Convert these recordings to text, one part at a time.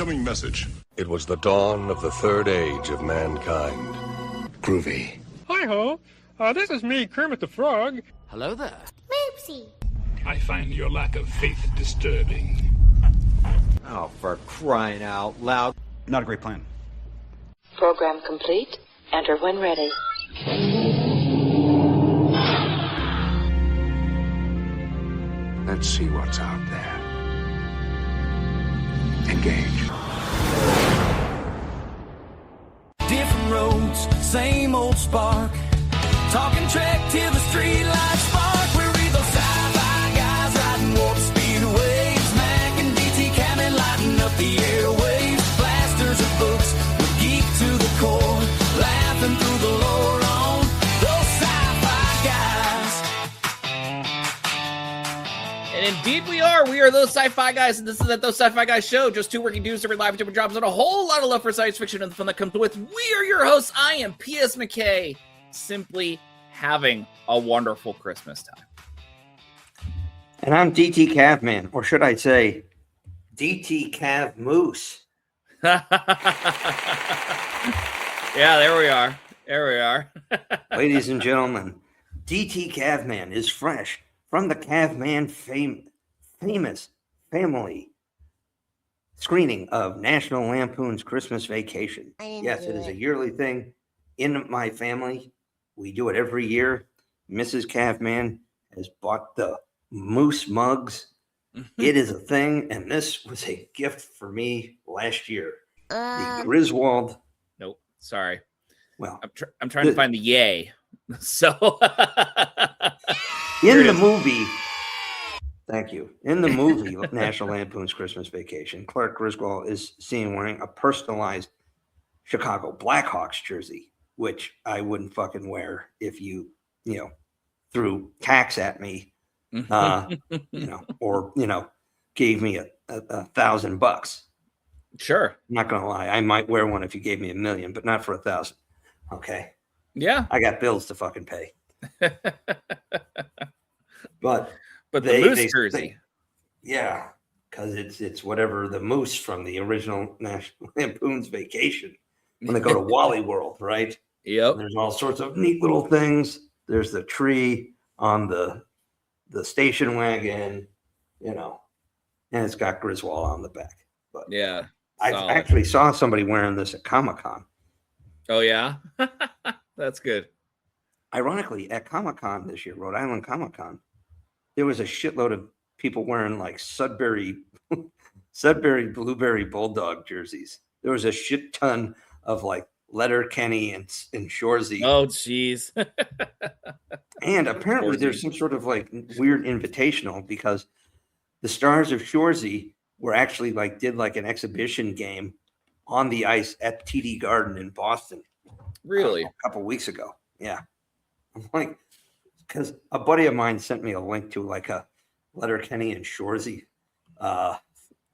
Incoming message. It was the dawn of the third age of mankind. Groovy. Hi-ho. This is me, Kermit the Frog. Hello there. Moopsy. I find your lack of faith disturbing. Oh, for crying out loud. Not a great plan. Program complete. Enter when ready. Let's see what's out there. Engage. Different roads, same old spark. Talking Trek till the streetlights spark. We read those sci-fi guys riding warp speed waves. Mac and DT Cammon lighting up the airwaves. Blasters of books, we geek to the core. Laughing through the lore on those sci-fi guys. And indeed we are. We are those sci-fi guys, and this is that Those Sci-Fi Guys show. Just two working dudes every live different jobs and a whole lot of love for science fiction and the fun that comes with. We are your hosts. I am P.S. McKay. Simply having a wonderful Christmas time. And I'm DT Cavman, or should I say DT Cav Moose. Yeah, there we are. There we are. Ladies and gentlemen, DT Cavman is fresh from the Cavman famous family screening of National Lampoon's Christmas Vacation. Yes, it is a yearly thing in my family. We do it every year. Mrs. Cavman has bought the moose mugs. It is a thing, and this was a gift for me last year. The Griswold. Nope, sorry. Well, I'm trying to find the yay. So in the movie, thank you. In the movie National Lampoon's Christmas Vacation, Clark Griswold is seen wearing a personalized Chicago Blackhawks jersey, which I wouldn't fucking wear if you threw tax at me, or gave me a $1,000. Sure. I'm not gonna lie, I might wear one if you gave me $1 million, but not for 1,000. Okay. Yeah. I got bills to fucking pay. But the moose jersey. Yeah, because it's whatever the moose from the original National Lampoon's Vacation when they go to Wally World, right? Yep. There's all sorts of neat little things. There's the tree on the station wagon, and it's got Griswold on the back. But yeah, I actually saw somebody wearing this at Comic-Con. Oh yeah, that's good. Ironically, at Comic-Con this year, Rhode Island Comic-Con, there was a shitload of people wearing like Sudbury Blueberry Bulldog jerseys. There was a shit ton of like Letterkenny and Shoresy. Oh, jeez. And apparently there's some sort of like weird invitational because the Stars of Shoresy were actually did an exhibition game on the ice at TD Garden in Boston. Really? A couple weeks ago. Yeah. I'm like, because a buddy of mine sent me a link to like a Letterkenny and Shoresy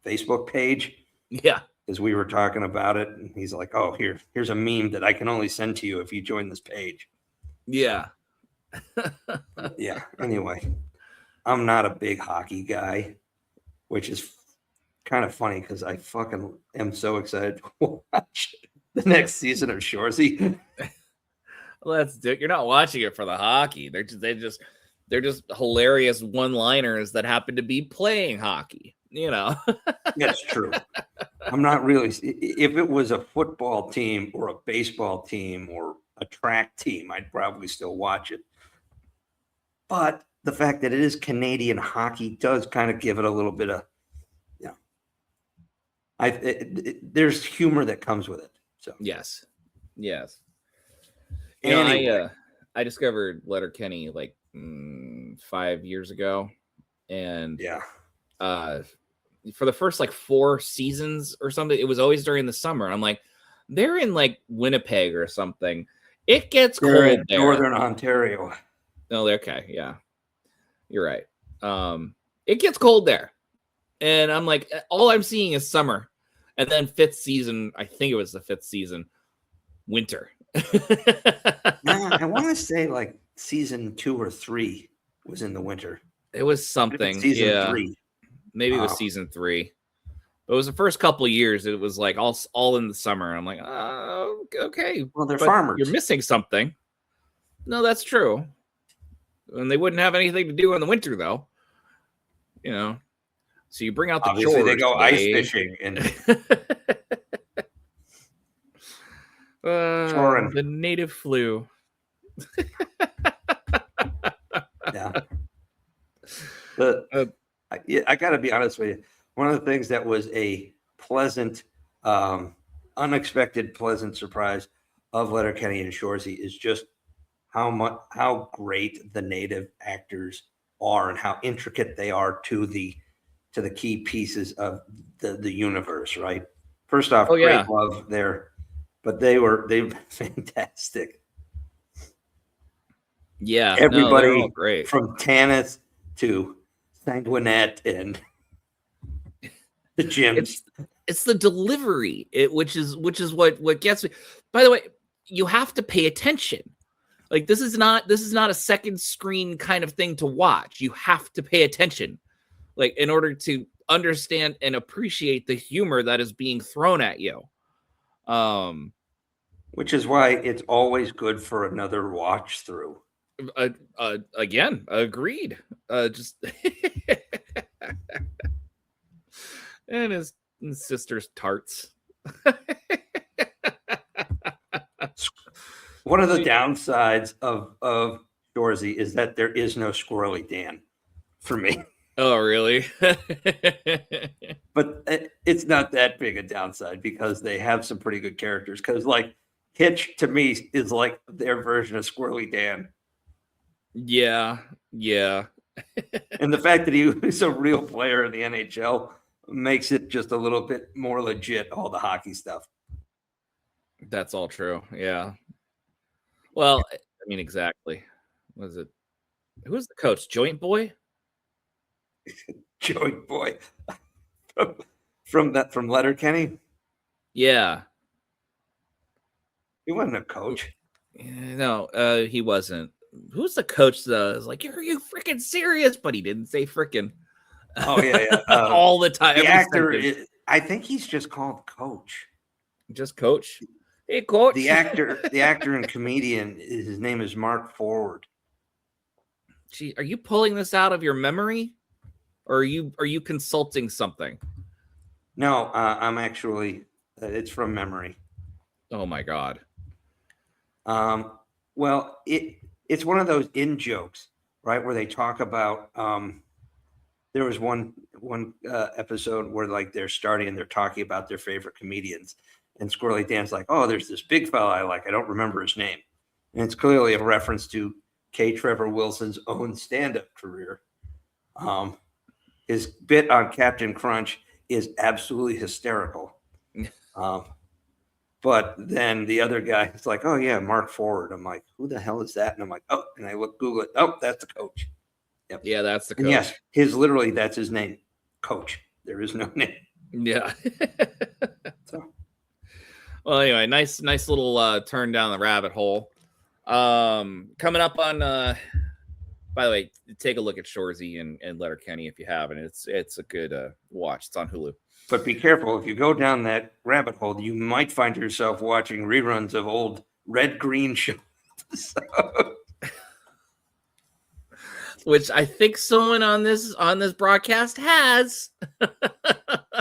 Facebook page. Yeah. Because we were talking about it, and he's like, "Oh, here's a meme that I can only send to you if you join this page." Yeah. Yeah. Anyway, I'm not a big hockey guy, which is kind of funny because I fucking am so excited to watch the next season of Shoresy. Let's do it. You're not watching it for the hockey. They're just hilarious one-liners that happen to be playing hockey. That's true. I'm not really. If it was a football team or a baseball team or a track team, I'd probably still watch it. But the fact that it is Canadian hockey does kind of give it a little bit of, there's humor that comes with it. So yes. Anyway. I discovered Letterkenny 5 years ago, and for the first 4 seasons or something, it was always during the summer. And I'm like, they're in Winnipeg or something. It gets cold there. Northern Ontario. No, okay, yeah, you're right. It gets cold there, and I'm like, all I'm seeing is summer, and then 5th season. I think it was the 5th season, winter. I want to say season 2 or 3 was in the winter. It was something. Season 3. Maybe it was season 3. But it was the first couple of years. It was like all in the summer. I'm like, oh, okay. Well, they're but farmers. You're missing something. No, that's true. And they wouldn't have anything to do in the winter, though. You know, so you bring out the Obviously, chores. they go today. ice fishing and the native flu. Yeah. I got to be honest with you. One of the things that was a pleasant, unexpected, pleasant surprise of Letterkenny and Shoresy is just how great the native actors are and how intricate they are to the key pieces of the universe. Right. First off, great love there, but they were fantastic. Yeah, everybody great from Tanith to Sanguinette and the gyms. It's the delivery, which is what gets me. By the way, you have to pay attention. Like this is not a second screen kind of thing to watch. You have to pay attention, like in order to understand and appreciate the humor that is being thrown at you. Which is why it's always good for another watch through. Again, agreed. Just and his sister's tarts. One of the downsides of Shoresy is that there is no Squirrely Dan for me. Oh, really? But it's not that big a downside because they have some pretty good characters. Because like Hitch to me is like their version of Squirrely Dan. Yeah. And the fact that he was a real player in the NHL makes it just a little bit more legit, all the hockey stuff. That's all true. Yeah. Well, I mean, exactly. Was it? Who was the coach? Joint Boy? Joint Boy. from Letterkenny? Yeah. He wasn't a coach. No, he wasn't. Who's the coach that was like, are you freaking serious? But he didn't say freaking. Oh, yeah. All the time. The actor, I think he's just called Coach. Just Coach? Hey, Coach. The actor and comedian, his name is Mark Forward. Gee, are you pulling this out of your memory? Or are you consulting something? No, I'm actually, it's from memory. Oh, my God. Well, it's one of those in jokes, right? Where they talk about, there was one episode where like they're starting and they're talking about their favorite comedians. And Squirrely Dan's like, oh, there's this big fella I like. I don't remember his name. And it's clearly a reference to K. Trevor Wilson's own stand-up career. His bit on Captain Crunch is absolutely hysterical. But then the other guy is like, oh, yeah, Mark Forward. I'm like, who the hell is that? And I'm like, oh, and I Google it. Oh, that's the coach. Yep. Yeah, that's the coach. And yes, that's his name, Coach. There is no name. Yeah. So. Well, anyway, nice little turn down the rabbit hole. Coming up on, by the way, take a look at Shoresy and Letterkenny if you haven't. It's a good watch. It's on Hulu. But be careful. If you go down that rabbit hole, you might find yourself watching reruns of old red-green shows. Which I think someone on this broadcast has.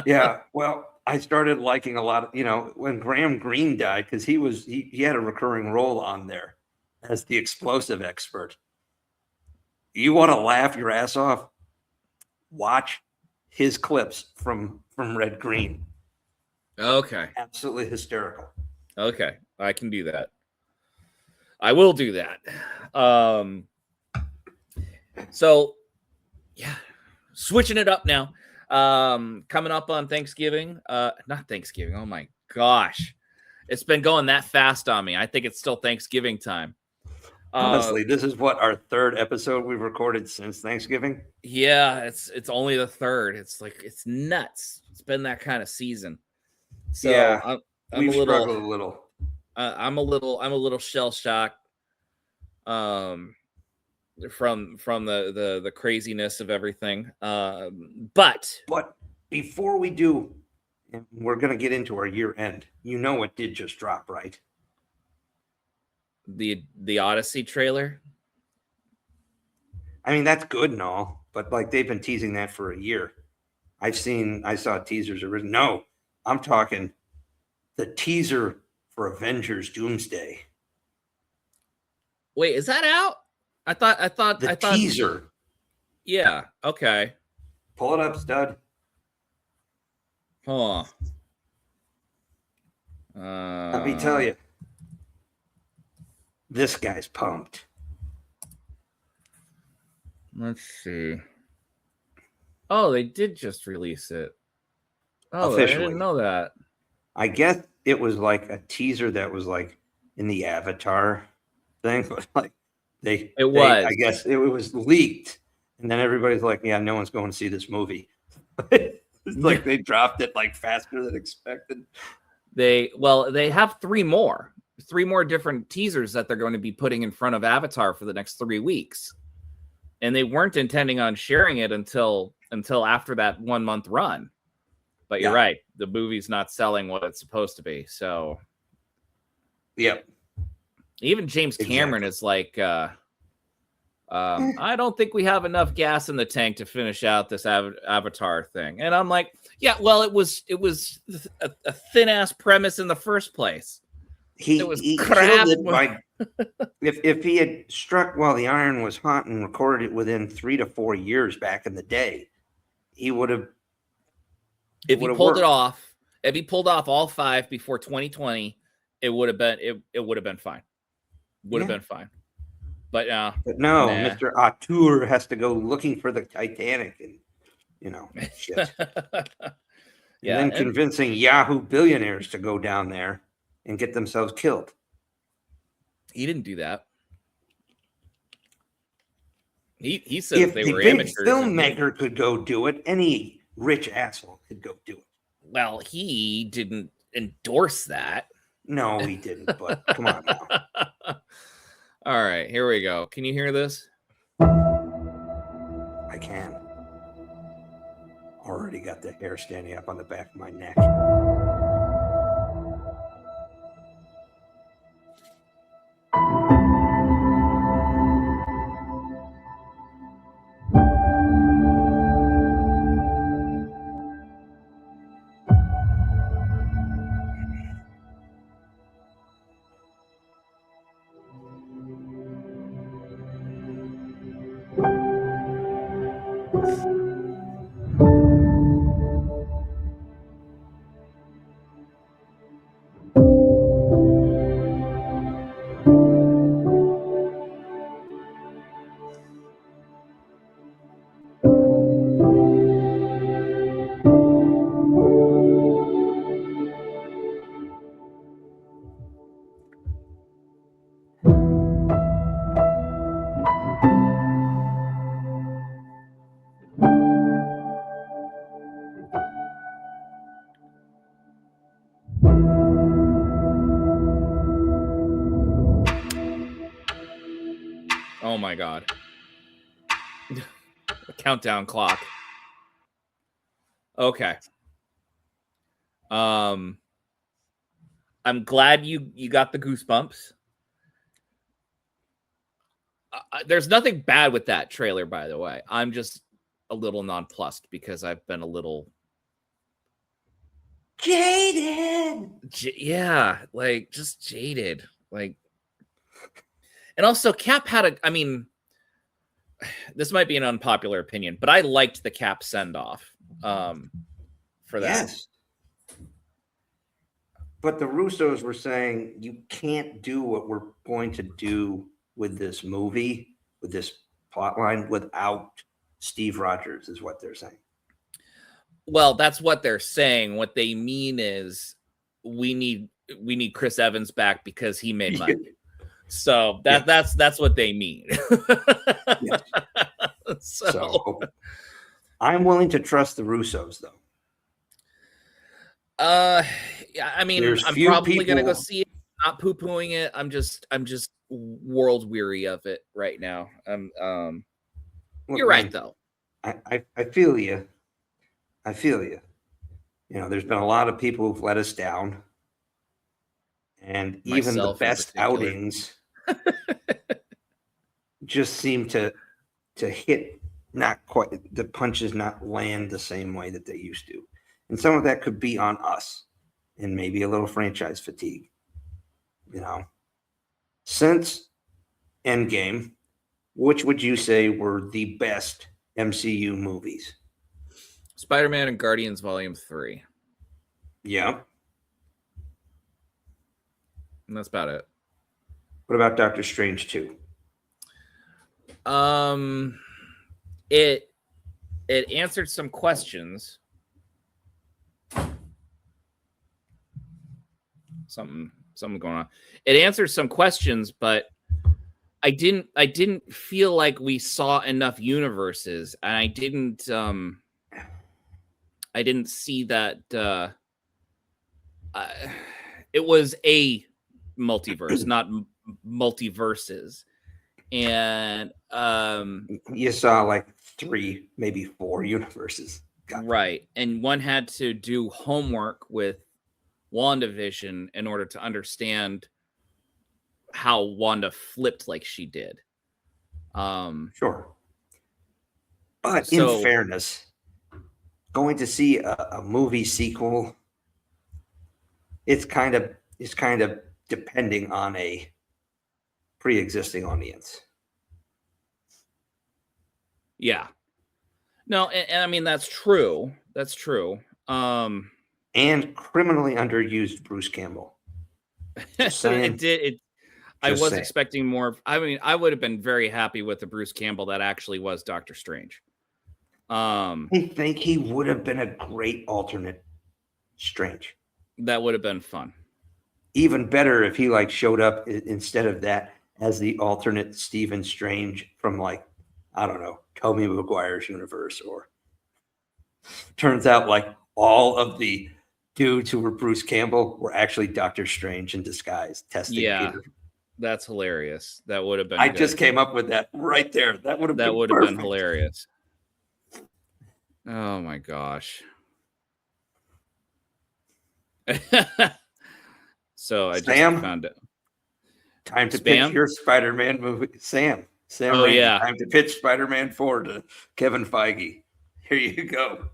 Yeah, well, I started liking a lot of, when Graham Greene died, because he had a recurring role on there as the explosive expert. You want to laugh your ass off? Watch his clips from Red Green. Okay. Absolutely hysterical. Okay. I can do that. I will do that. So yeah, switching it up now. Coming up on Thanksgiving. Not Thanksgiving. Oh my gosh. It's been going that fast on me. I think it's still Thanksgiving time. Honestly, this is what our third episode we've recorded since Thanksgiving. Yeah, it's only the third. It's like it's nuts. It's been that kind of season. So yeah, I'm a little. I'm a little shell shocked. From the craziness of everything. But before we do And we're going to get into our year end. You know what did just drop, right? The Odyssey trailer. I mean, that's good and all, but like they've been teasing that for a year. I saw teasers. No, I'm talking the teaser for Avengers Doomsday. Wait, is that out? I thought teaser. Yeah. Okay. Pull it up, stud. Huh. Let me tell you, this guy's pumped. Let's see. Oh, they did just release it. Oh, officially. I didn't know that. I guess it was like a teaser that was like in the Avatar thing, but like I guess it was leaked, and then everybody's like, "Yeah, no one's going to see this movie." It's like they dropped it like faster than expected. They have three more different teasers that they're going to be putting in front of Avatar for the next 3 weeks, and they weren't intending on sharing it until after that 1 month run. But you're right, the movie's not selling what it's supposed to be. So, yep. Even James Cameron is like, I don't think we have enough gas in the tank to finish out this Avatar thing. And I'm like, yeah, well, it was a thin ass premise in the first place. He crap. If he had struck while the iron was hot and recorded it within 3 to 4 years back in the day, he would have. If he pulled off all 5 before 2020, it would have been fine. Would have been fine. But no, Mr. Auteur has to go looking for the Titanic and shit. And then convincing Yahoo billionaires to go down there and get themselves killed. He didn't do that. He said if they were amateurs, if a filmmaker could go do it, any rich asshole could go do it. Well, he didn't endorse that. No, he didn't, but come on now. All right, here we go. Can you hear this? I can. Already got the hair standing up on the back of my neck. Oh my god. A countdown clock. Okay. I'm glad you got the goosebumps. There's nothing bad with that trailer, by the way. I'm just a little nonplussed because I've been a little jaded. Yeah, like just jaded. Like, and also Cap had I mean, this might be an unpopular opinion, but I liked the Cap send-off for that. Yes. But the Russos were saying you can't do what we're going to do with this movie, with this plotline, without Steve Rogers, is what they're saying. Well, that's what they're saying. What they mean is we need Chris Evans back because he made money. So that's what they mean. Yes. So I'm willing to trust the Russos, though. Yeah, I mean, I'm probably gonna go see it. Not poo-pooing it. I'm just world weary of it right now. Look, you're right, though. I feel you. I feel you. There's been a lot of people who've let us down. And even the Myself in best particular. outings just seem to hit not quite, the punches not land the same way that they used to. And some of that could be on us and maybe a little franchise fatigue. Since Endgame, which would you say were the best MCU movies? Spider-Man and Guardians Volume 3. Yeah. And that's about it. What about Doctor Strange 2? It answered some questions. Something going on. It answered some questions, but I didn't feel like we saw enough universes, and I didn't see that it was a multiverse, not multiverses. And you saw like 3, maybe 4 universes. Right. And one had to do homework with WandaVision in order to understand how Wanda flipped like she did. Sure. But in fairness, going to see a movie sequel, it's kind of depending on a pre-existing audience. Yeah. No, and I mean that's true. That's true. And criminally underused Bruce Campbell. I was expecting more. I mean, I would have been very happy with the Bruce Campbell that actually was Doctor Strange. I think he would have been a great alternate Strange. That would have been fun. Even better if he showed up instead of that as the alternate Stephen Strange from I don't know, Tobey Maguire's universe, or turns out all of the dudes who were Bruce Campbell were actually Doctor Strange in disguise testing Peter. That's hilarious. That would have been I just came up with that right there. That would have been hilarious. Oh my gosh. So I just found it. Time to pitch your Spider-Man movie. Sam oh, Raimi, yeah. Time to pitch Spider-Man 4 to Kevin Feige. Here you go.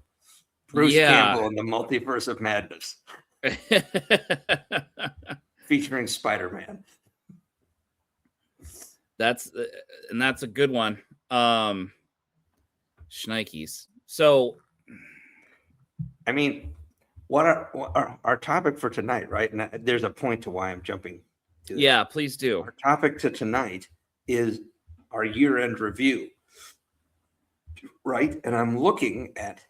Bruce Campbell in the Multiverse of Madness. Featuring Spider-Man. That's a good one. Schnikes. So, I mean, what our topic for tonight, right? And there's a point to why I'm jumping to this. Yeah, please do. Our topic to tonight is our year-end review, right? And I'm looking at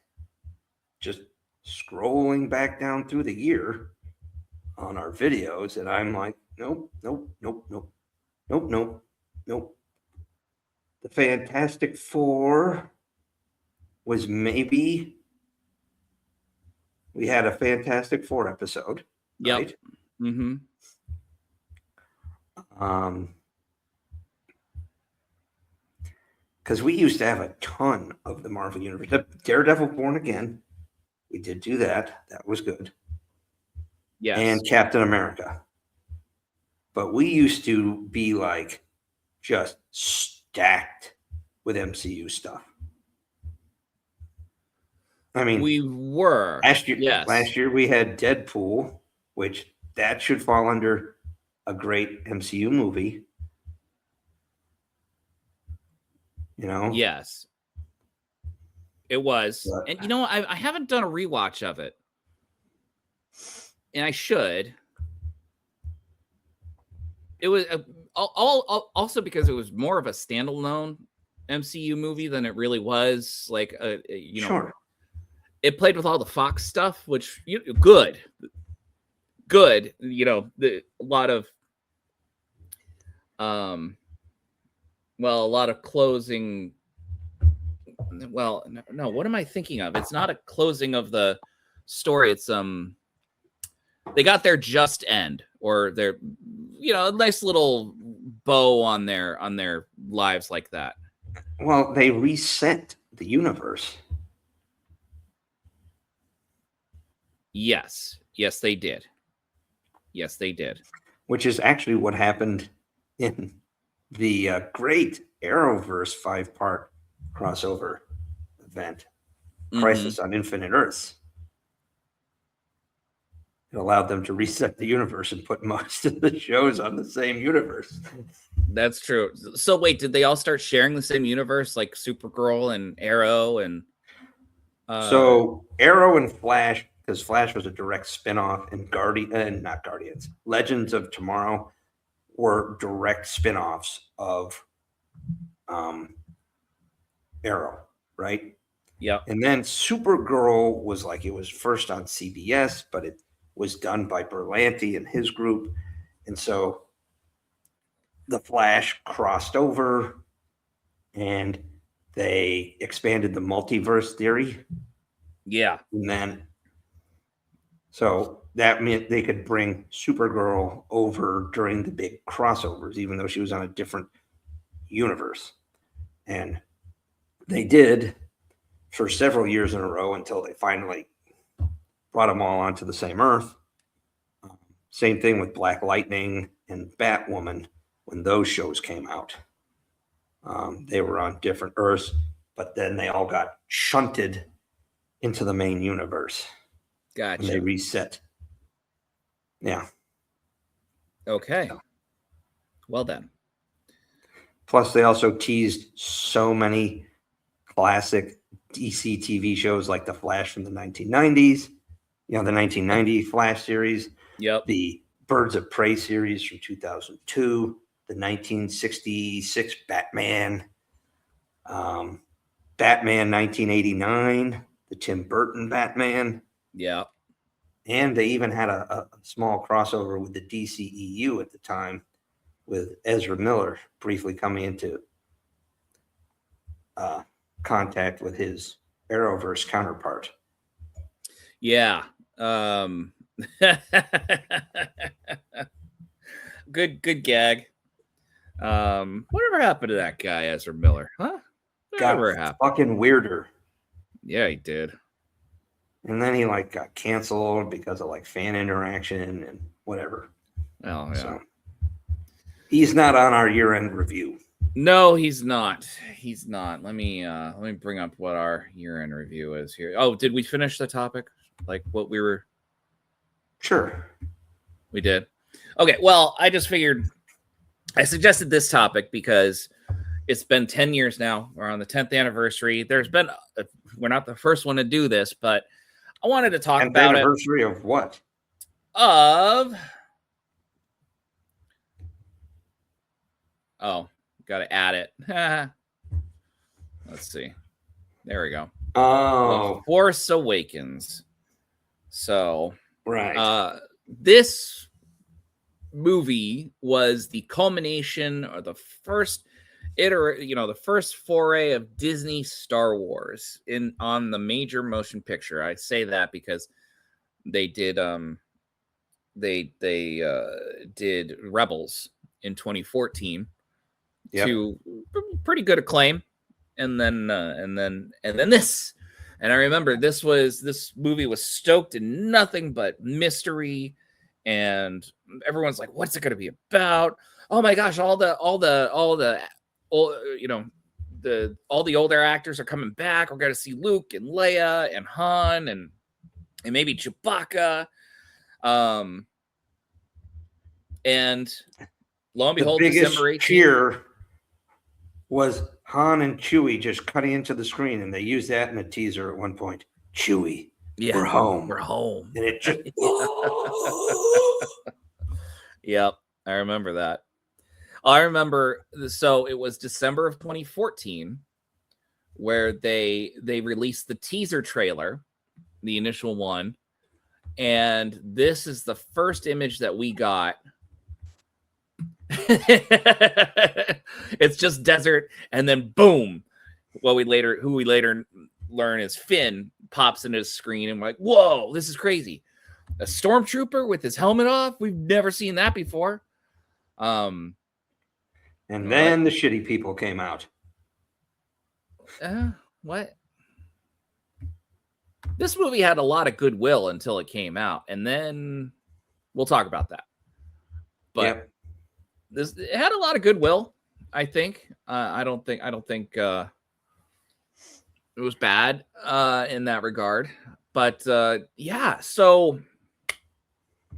just scrolling back down through the year on our videos, and I'm like, nope. The Fantastic Four was maybe, we had a Fantastic Four episode. Yep. Right? Mm-hmm. Because we used to have a ton of the Marvel Universe. Daredevil Born Again, we did do that. That was good. Yes. And Captain America. But we used to be just stacked with MCU stuff. I mean, we were last year we had Deadpool, which that should fall under a great MCU movie. Yes, it was. But, and I haven't done a rewatch of it, and I should. It was also because it was more of a standalone MCU movie than it really was Sure. It played with all the Fox stuff, which good. A lot of a lot of closing. Well, no, what am I thinking of? It's not a closing of the story. It's they got their just end, or their a nice little bow on their lives like that. Well, they reset the universe. Yes, they did. Yes, they did. Which is actually what happened in the great Arrowverse 5-part crossover event, Crisis on Infinite Earths. It allowed them to reset the universe and put most of the shows on the same universe. That's true. So wait, did they all start sharing the same universe, like Supergirl and Arrow and? So Arrow and Flash, because Flash was a direct spinoff, and Legends of Tomorrow were direct spinoffs of Arrow, right? Yeah. And then Supergirl was like, it was first on CBS, but it was done by Berlanti and his group. And so the Flash crossed over and they expanded the multiverse theory. Yeah. And then, so that meant they could bring Supergirl over during the big crossovers, even though she was on a different universe. And they did for several years in a row until they finally brought them all onto the same Earth. Same thing with Black Lightning and Batwoman when those shows came out. They were on different Earths, but then they all got shunted into the main universe. Gotcha. And they reset. Yeah. Okay. Well then. Plus, they also teased so many classic DC TV shows like The Flash from the 1990s, the 1990 Flash series, the Birds of Prey series from 2002, the 1966 Batman, Batman 1989, the Tim Burton Batman. Yeah. And they even had a small crossover with the DCEU at the time with Ezra Miller briefly coming into contact with his Arrowverse counterpart. Yeah. Good gag. Whatever happened to that guy, Ezra Miller? Huh? Whatever happened? Fucking weirder. Yeah, he did. And then he got canceled because of fan interaction and whatever. Oh yeah. So, he's not on our year-end review. No, he's not. He's not. Let me bring up what our year-end review is here. Oh, did we finish the topic? Like what we were? Sure. We did. Okay. Well, I just figured I suggested this topic because it's been 10 years now. We're on the 10th anniversary. There's been we're not the first one to do this, but I wanted to talk about anniversary of what? Of got to add it. Let's see. There we go. Oh, The Force Awakens. So, right. This movie was the culmination or the first the first foray of Disney Star Wars on the major motion picture. I say that because they did did Rebels in 2014 to pretty good acclaim, and then this. And I remember this movie was stoked in nothing but mystery, and everyone's like, "What's it going to be about?" Oh my gosh! All the older actors are coming back. We're going to see Luke and Leia and Han and maybe Chewbacca. And lo and behold, the biggest December 18th. cheer was Han and Chewie just cutting into the screen, and they used that in a teaser at one point. Chewie, we're home. We're home. And it just Yep, I remember that. I remember, so it was December of 2014 where they released the teaser trailer, the initial one, and this is the first image that we got. It's just desert, and then boom, who we later learn is Finn pops into the screen, and we're like, whoa, this is crazy. A stormtrooper with his helmet off? We've never seen that before. And then the shitty people came out. What? This movie had a lot of goodwill until it came out, and then we'll talk about that. But it had a lot of goodwill, I think. I don't think it was bad in that regard. But yeah, so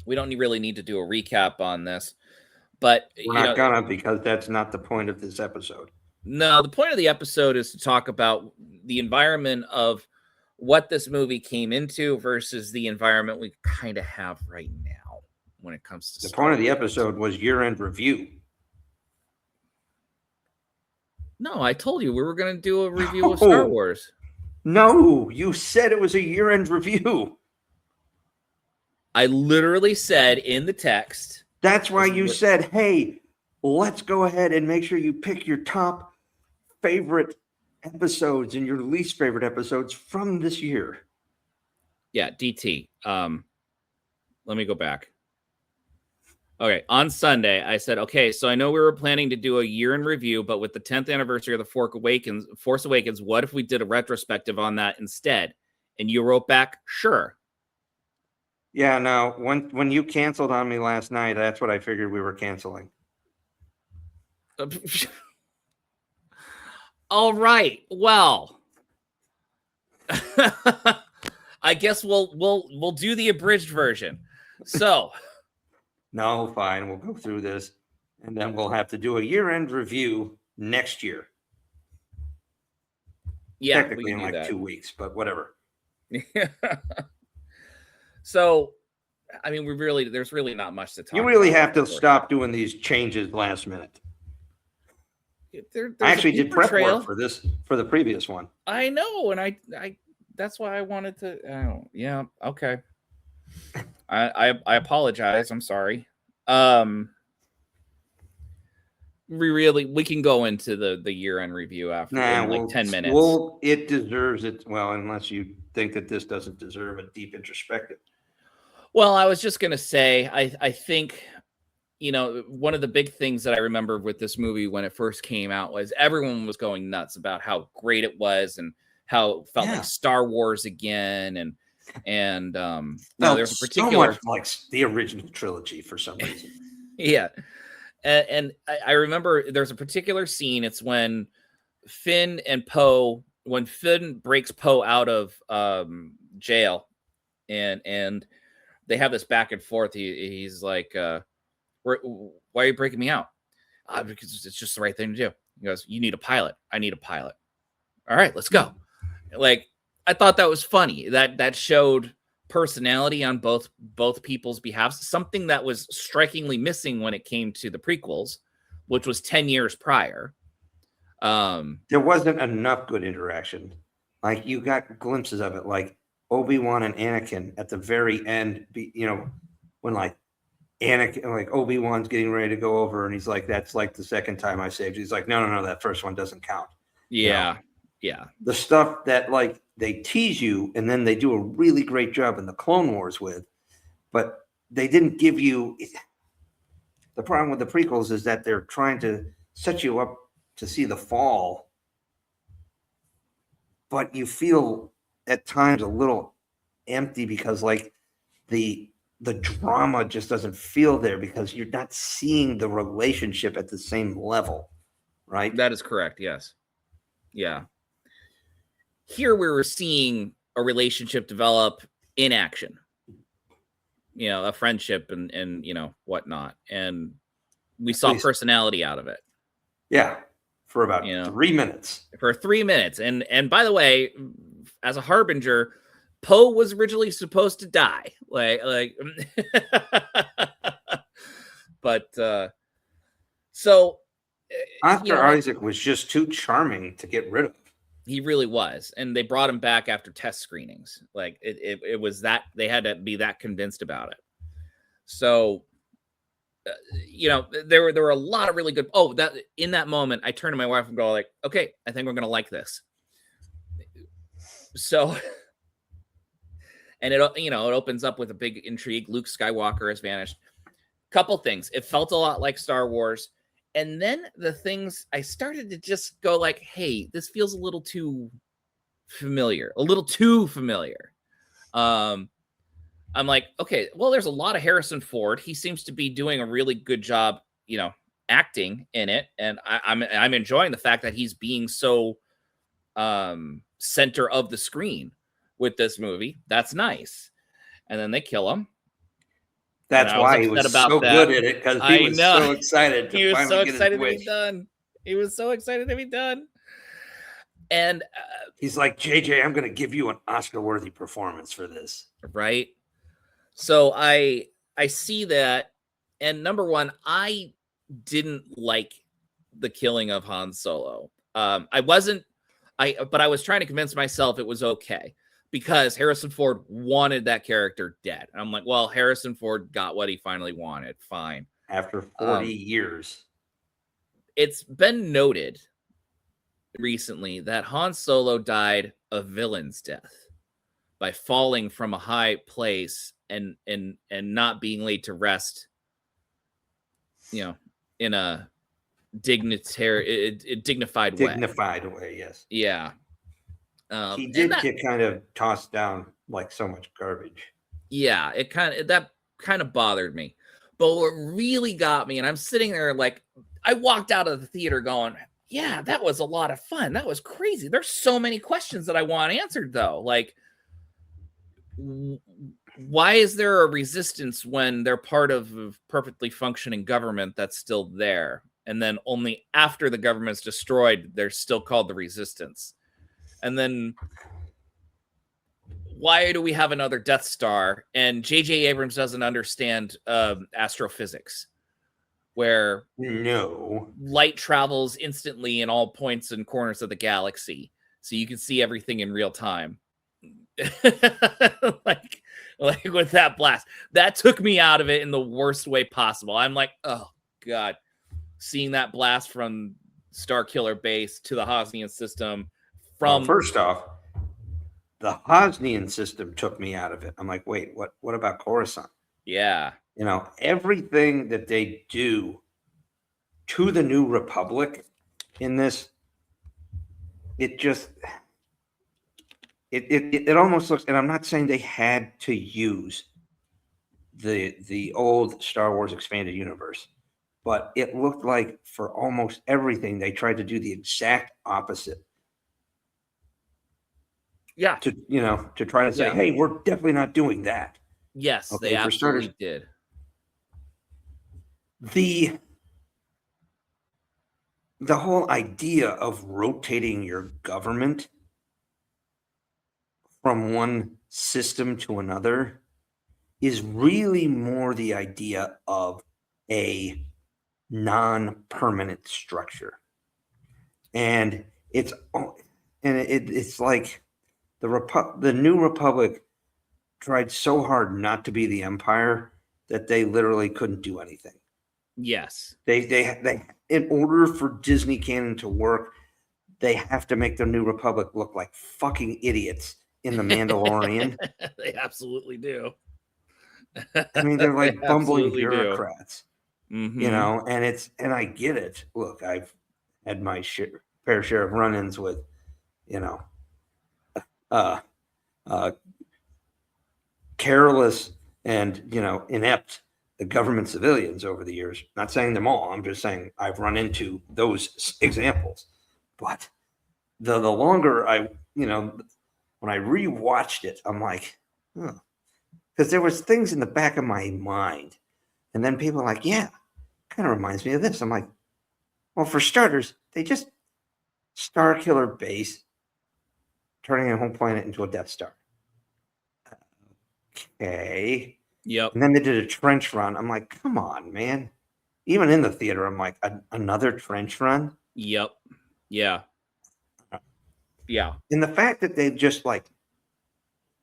we don't really need to do a recap on this. But we're not gonna, because that's not the point of this episode. No, the point of the episode is to talk about the environment of what this movie came into versus the environment we kind of have right now when it comes to the point of the episode was year-end review. No, I told you we were going to do a review of Star Wars. No, you said it was a year-end review. I literally said in the text. That's why you said, hey, let's go ahead and make sure you pick your top favorite episodes and your least favorite episodes from this year. Yeah, DT. Let me go back. Okay, on Sunday, I said, okay, so I know we were planning to do a year in review, but with the 10th anniversary of The Force Awakens, what if we did a retrospective on that instead? And you wrote back, sure. Yeah, no, when you canceled on me last night, that's what I figured we were canceling. All right. Well, I guess we'll do the abridged version. So, no, fine. We'll go through this, and then we'll have to do a year-end review next year. Yeah, technically in like 2 weeks, but whatever. So, I mean, there's really not much to talk about. You really have to stop doing these changes last minute. I actually did prep work for the previous one. I know, and I that's why I wanted to. Oh, yeah, okay. I apologize. I'm sorry. We can go into the year-end review after in like 10 minutes. Well, it deserves it. Well, unless you think that this doesn't deserve a deep introspective. Well, I was just gonna say, I think. One of the big things that I remember with this movie when it first came out was everyone was going nuts about how great it was and how it felt like Star Wars again. There's a particular so much like the original trilogy for some reason. Yeah. And I remember there's a particular scene. It's when Finn breaks Poe out of jail and they have this back and forth. He's like, why are you breaking me out? Because it's just the right thing to do. He goes, you need a pilot. I need a pilot. All right, let's go. Like, I thought that was funny. That showed personality on both people's behalf. Something that was strikingly missing when it came to the prequels, which was 10 years prior. There wasn't enough good interaction. Like, you got glimpses of it, like Obi-Wan and Anakin at the very end, when like Anakin, like Obi-Wan's getting ready to go over, and he's like, "That's like the second time I saved you." He's like, "No, that first one doesn't count." Yeah, yeah. The stuff that like they tease you, and then they do a really great job in the Clone Wars with, but they didn't give you. The problem with the prequels is that they're trying to set you up to see the fall, but you feel at times a little empty because like the drama just doesn't feel there because you're not seeing the relationship at the same level, right? That is correct. Yes. Yeah. Here we were seeing a relationship develop in action, a friendship and whatnot. And we saw personality out of it. Yeah. For about 3 minutes. For 3 minutes. And by the way, as a harbinger, Poe was originally supposed to die. But so Oscar Isaac was just too charming to get rid of. He really was, and they brought him back after test screenings. Like it was that they had to be that convinced about it. So there were a lot of really good. Oh, that in that moment, I turned to my wife and go like, "Okay, I think we're gonna like this." So. And it opens up with a big intrigue. Luke Skywalker has vanished. Couple things. It felt a lot like Star Wars. And then the things I started to just go like, hey, this feels a little too familiar. I'm like, okay, well, there's a lot of Harrison Ford. He seems to be doing a really good job, acting in it, and I'm enjoying the fact that he's being so center of the screen with this movie. That's nice. And then they kill him. That's why he was so good at it, because he was so excited to finally get his wish. He was so excited to be done. And he's like, JJ, I'm going to give you an Oscar-worthy performance for this. Right. So I see that. And number one, I didn't like the killing of Han Solo. But I was trying to convince myself it was okay, because Harrison Ford wanted that character dead. And I'm like, well, Harrison Ford got what he finally wanted. Fine. After 40 years. It's been noted recently that Han Solo died a villain's death by falling from a high place and not being laid to rest, in a dignified way. Yes. Yeah. He did get kind of tossed down like so much garbage. Yeah, that kind of bothered me. But what really got me, and I'm sitting there like, I walked out of the theater going, yeah, that was a lot of fun. That was crazy. There's so many questions that I want answered, though. Like, why is there a resistance when they're part of a perfectly functioning government that's still there? And then only after the government's destroyed, they're still called the resistance. And then why do we have another Death Star? And J.J. Abrams doesn't understand astrophysics, where light travels instantly in all points and corners of the galaxy, so you can see everything in real time. like with that blast, that took me out of it in the worst way possible. I'm like, oh god, seeing that blast from Starkiller Base to the Hosnian system. First off, the Hosnian system took me out of it. I'm like, wait, what about Coruscant? Yeah. Everything that they do to the New Republic in this, it almost looks, and I'm not saying they had to use the old Star Wars expanded universe, but it looked like for almost everything they tried to do the exact opposite. Yeah. To try to say, hey, we're definitely not doing that. Yes, okay, they absolutely did. The whole idea of rotating your government from one system to another is really more the idea of a non-permanent structure. And it's like the New Republic tried so hard not to be the Empire that they literally couldn't do anything. Yes. They in order for Disney canon to work, they have to make the New Republic look like fucking idiots in The Mandalorian. They absolutely do. I mean, they're like bumbling bureaucrats. Mm-hmm. And I get it. Look, I've had my fair share of run-ins with, careless and inept government civilians over the years. Not saying them all. I'm just saying I've run into those examples. But the longer when I rewatched it, I'm like, because there was things in the back of my mind, and then people are like, yeah, kind of reminds me of this. I'm like, well, for starters, they just Starkiller Base turning a home planet into a Death Star. Okay. Yep. And then they did a trench run. I'm like, come on, man. Even in the theater, I'm like, another trench run? Yep. Yeah. Yeah. And the fact that they just like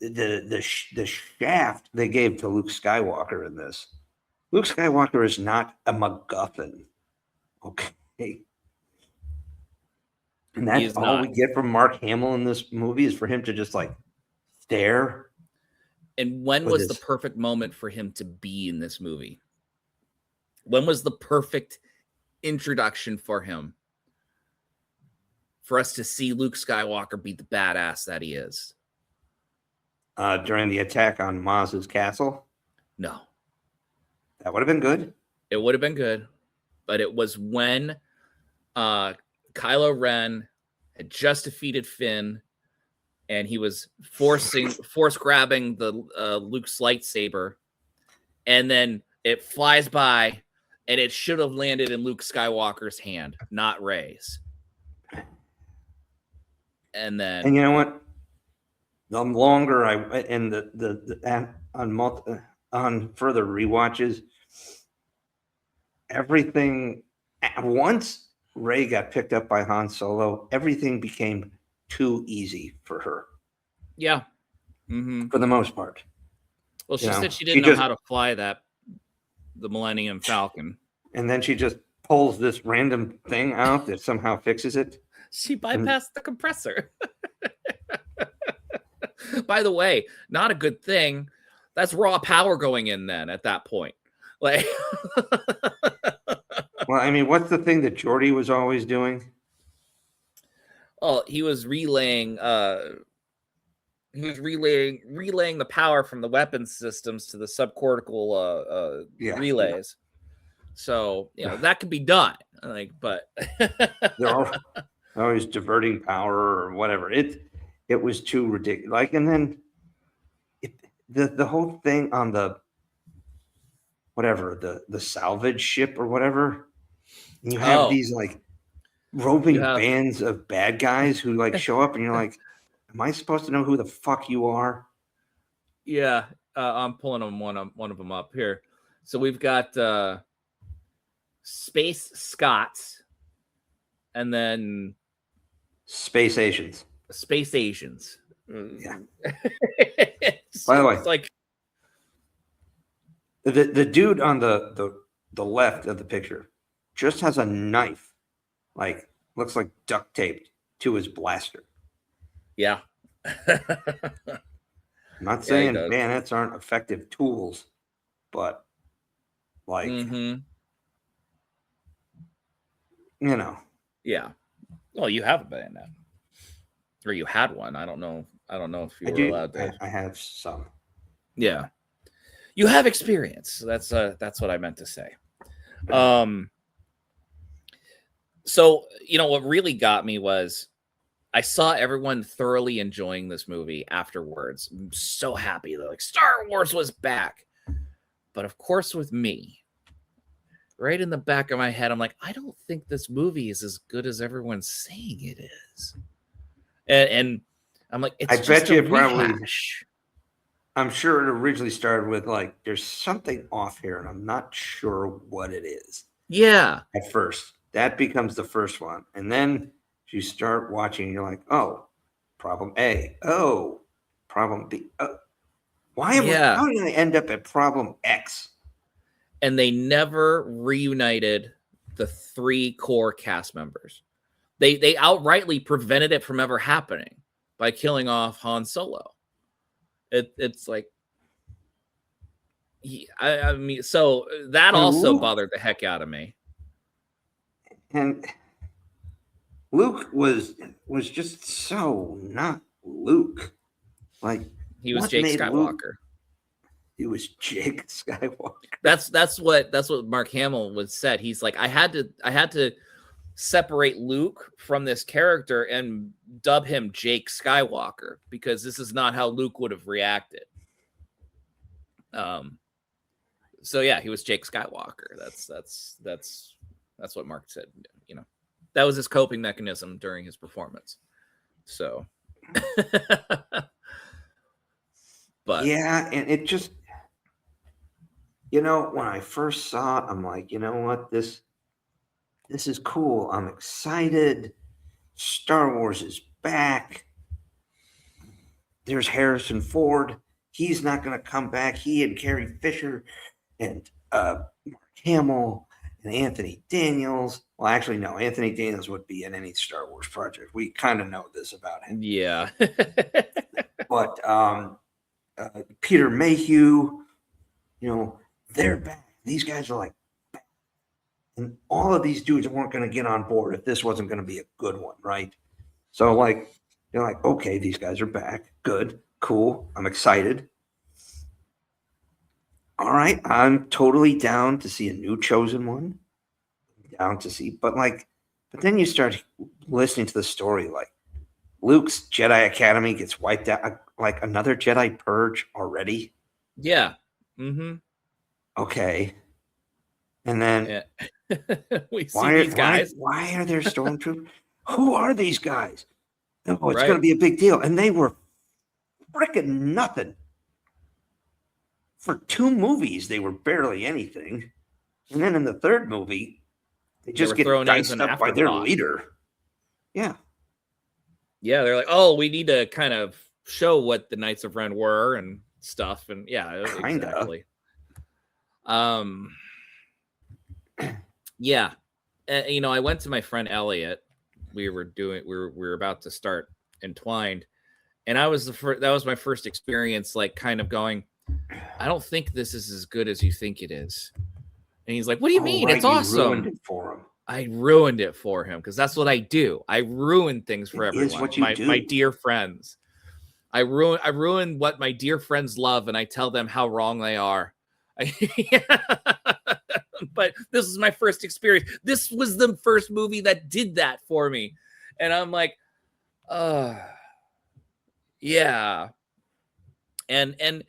the shaft they gave to Luke Skywalker in this. Luke Skywalker is not a MacGuffin. Okay. And that's all we get from Mark Hamill in this movie is for him to just like stare. And when was the perfect moment for him to be in this movie? When was the perfect introduction for him? For us to see Luke Skywalker be the badass that he is. during the attack on Maz's castle? No. That would have been good. It would have been good, but it was when Kylo Ren had just defeated Finn, and he was force grabbing the Luke's lightsaber, and then it flies by, and it should have landed in Luke Skywalker's hand, not Rey's. And you know what? The longer on further rewatches, everything, once Rey got picked up by Han Solo, everything became too easy for her. Yeah. Mm-hmm. For the most part. Well, she said she didn't know how to fly the Millennium Falcon. And then she just pulls this random thing out that somehow fixes it. She bypassed the compressor. By the way, not a good thing. That's raw power going in then at that point. Like, well, I mean, what's the thing that Geordi was always doing? Oh, he was relaying the power from the weapon systems to the subcortical relays. So, that could be done. Like, but they're always diverting power or whatever. It was too ridiculous. Like, and then the whole thing on the salvage ship or whatever. And you have these like roving bands of bad guys who like show up, and you're like, am I supposed to know who the fuck you are? Yeah, I'm pulling them one of them up here. So we've got Space Scots, and then Space Asians. Yeah. By the way, it's like the dude on the left of the picture just has a knife, like looks like duct taped to his blaster. Yeah. I'm not saying bayonets aren't effective tools, but like, Yeah. Well, you have a bayonet, or you had one. I don't know if you were allowed to. I have some. Yeah. You have experience. That's what I meant to say. So, what really got me was I saw everyone thoroughly enjoying this movie afterwards. I'm so happy. They're like, Star Wars was back. But of course, with me, right in the back of my head, I'm like, I don't think this movie is as good as everyone's saying it is. And I'm like, it's just bet you probably. I'm sure it originally started with like, there's something off here, and I'm not sure what it is. Yeah. At first, that becomes the first one, and then you start watching, and you're like, oh, problem A. Oh, problem B. Oh. How did I end up at problem X? And they never reunited the 3 core cast members. They outrightly prevented it from ever happening by killing off Han Solo. It's like, I mean, so that also bothered the heck out of me. And Luke was just so not Luke. Like, he was Jake Skywalker. He was Jake Skywalker. That's what Mark Hamill was said. He's like, I had to separate Luke from this character and dub him Jake Skywalker because this is not how Luke would have reacted. So yeah, he was Jake Skywalker. That's what Mark said. That was his coping mechanism during his performance. So, but yeah, and it just, when I first saw it, I'm like, you know what, this is cool. I'm excited. Star Wars is back. There's Harrison Ford. He's not going to come back. He and Carrie Fisher and Mark Hamill and Anthony Daniels. Well, actually, no. Anthony Daniels would be in any Star Wars project. We kind of know this about him. Yeah. But Peter Mayhew, they're back. These guys are like, and all of these dudes weren't going to get on board if this wasn't going to be a good one, right? So, like, they're like, okay, these guys are back. Good. Cool. I'm excited. All right. I'm totally down to see a new Chosen One. Down to see, but then you start listening to the story, like Luke's Jedi Academy gets wiped out, like another Jedi purge already. Yeah. Mm-hmm. Okay. And then we see these guys. Why are there stormtroopers? Who are these guys? No, it's Right. going to be a big deal. And they were freaking nothing. For 2 movies, they were barely anything. And then in the third movie, they just get diced up by their leader. Yeah. Yeah, they're like, oh, we need to kind of show what the Knights of Ren were and stuff. And yeah, Kinda. exactly. Yeah. I went to my friend Elliot. We were about to start Entwined. And that was my first experience, like kind of going, I don't think this is as good as you think it is. And he's like, what do you mean? Right, it's awesome. You ruined it for him. I ruined it for him because that's what I do. I ruin things for everyone. Is what you do. My dear friends. I ruin what my dear friends love, and I tell them how wrong they are. But this is my first experience. This was the first movie that did that for me. And I'm like, yeah. And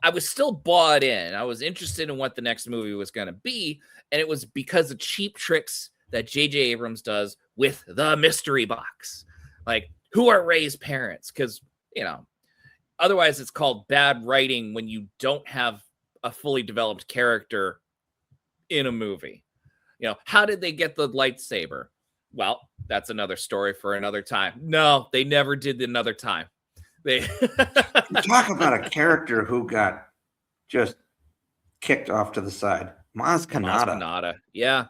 I was still bought in. I was interested in what the next movie was going to be. And it was because of cheap tricks that J.J. Abrams does with the mystery box. Like, who are Rey's parents? Because, otherwise it's called bad writing when you don't have a fully developed character in a movie. How did they get the lightsaber? Well, that's another story for another time. No, they never did another time. They talk about a character who got just kicked off to the side. Maz Kanata. Yeah.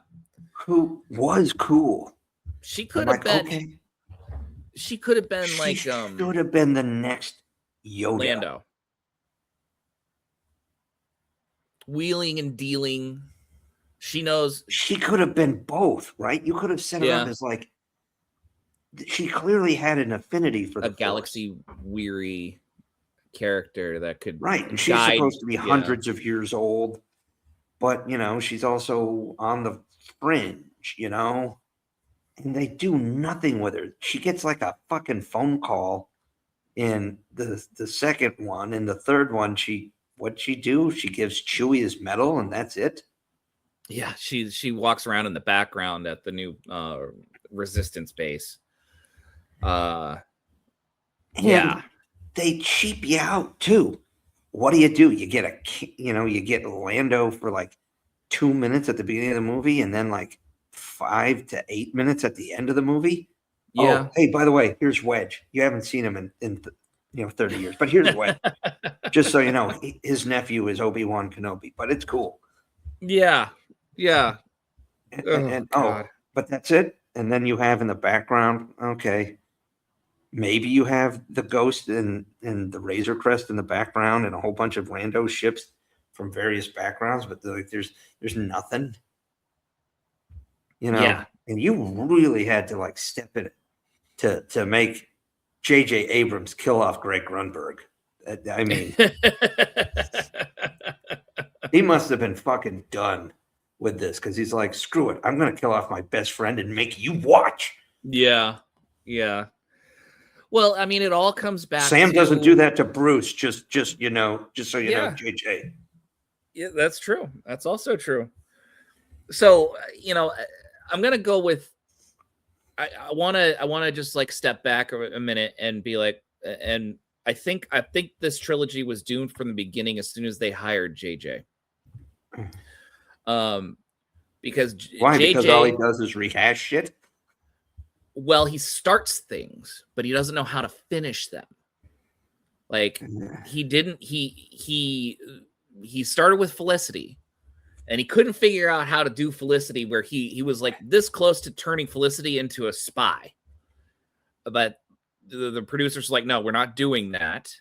Who was cool. She could have been. Okay. She could have been She should have been the next Yoda. Lando. Wheeling and dealing. She knows. She could have been both, right? You could have set her up as she clearly had an affinity for the galaxy weary character that could and she's supposed to be hundreds of years old, but she's also on the fringe, and they do nothing with her. She gets like a fucking phone call in the second one. In the third one, what'd she do? She gives Chewie his medal, and that's it. Yeah, she walks around in the background at the new Resistance base. They cheap you out too. What do? You get you get Lando for like 2 minutes at the beginning of the movie, and then like 5 to 8 minutes at the end of the movie. Yeah. Oh, hey, by the way, here's Wedge. You haven't seen him in 30 years, but here's Wedge. Just so you know, his nephew is Obi-Wan Kenobi, but it's cool. Yeah. Yeah. But that's it. And then you have in the background, okay, maybe you have the Ghost and the Razor Crest in the background and a whole bunch of Lando ships from various backgrounds, but there's nothing, Yeah. And you really had to step in it to make J.J. Abrams kill off Greg Grunberg. I mean, he must have been fucking done with this because he's like, screw it, I'm gonna kill off my best friend and make you watch. Yeah. Well, I mean, it all comes back. Sam doesn't do that to Bruce. Just so you know, JJ. Yeah, that's true. That's also true. So I'm gonna go with. I want to just step back a minute and be like, and I think this trilogy was doomed from the beginning as soon as they hired JJ. Because why? JJ, because all he does is rehash shit. Well, he starts things, but he doesn't know how to finish them. He didn't. He started with Felicity, and he couldn't figure out how to do Felicity, where he was this close to turning Felicity into a spy. But the producers were like, no, we're not doing that.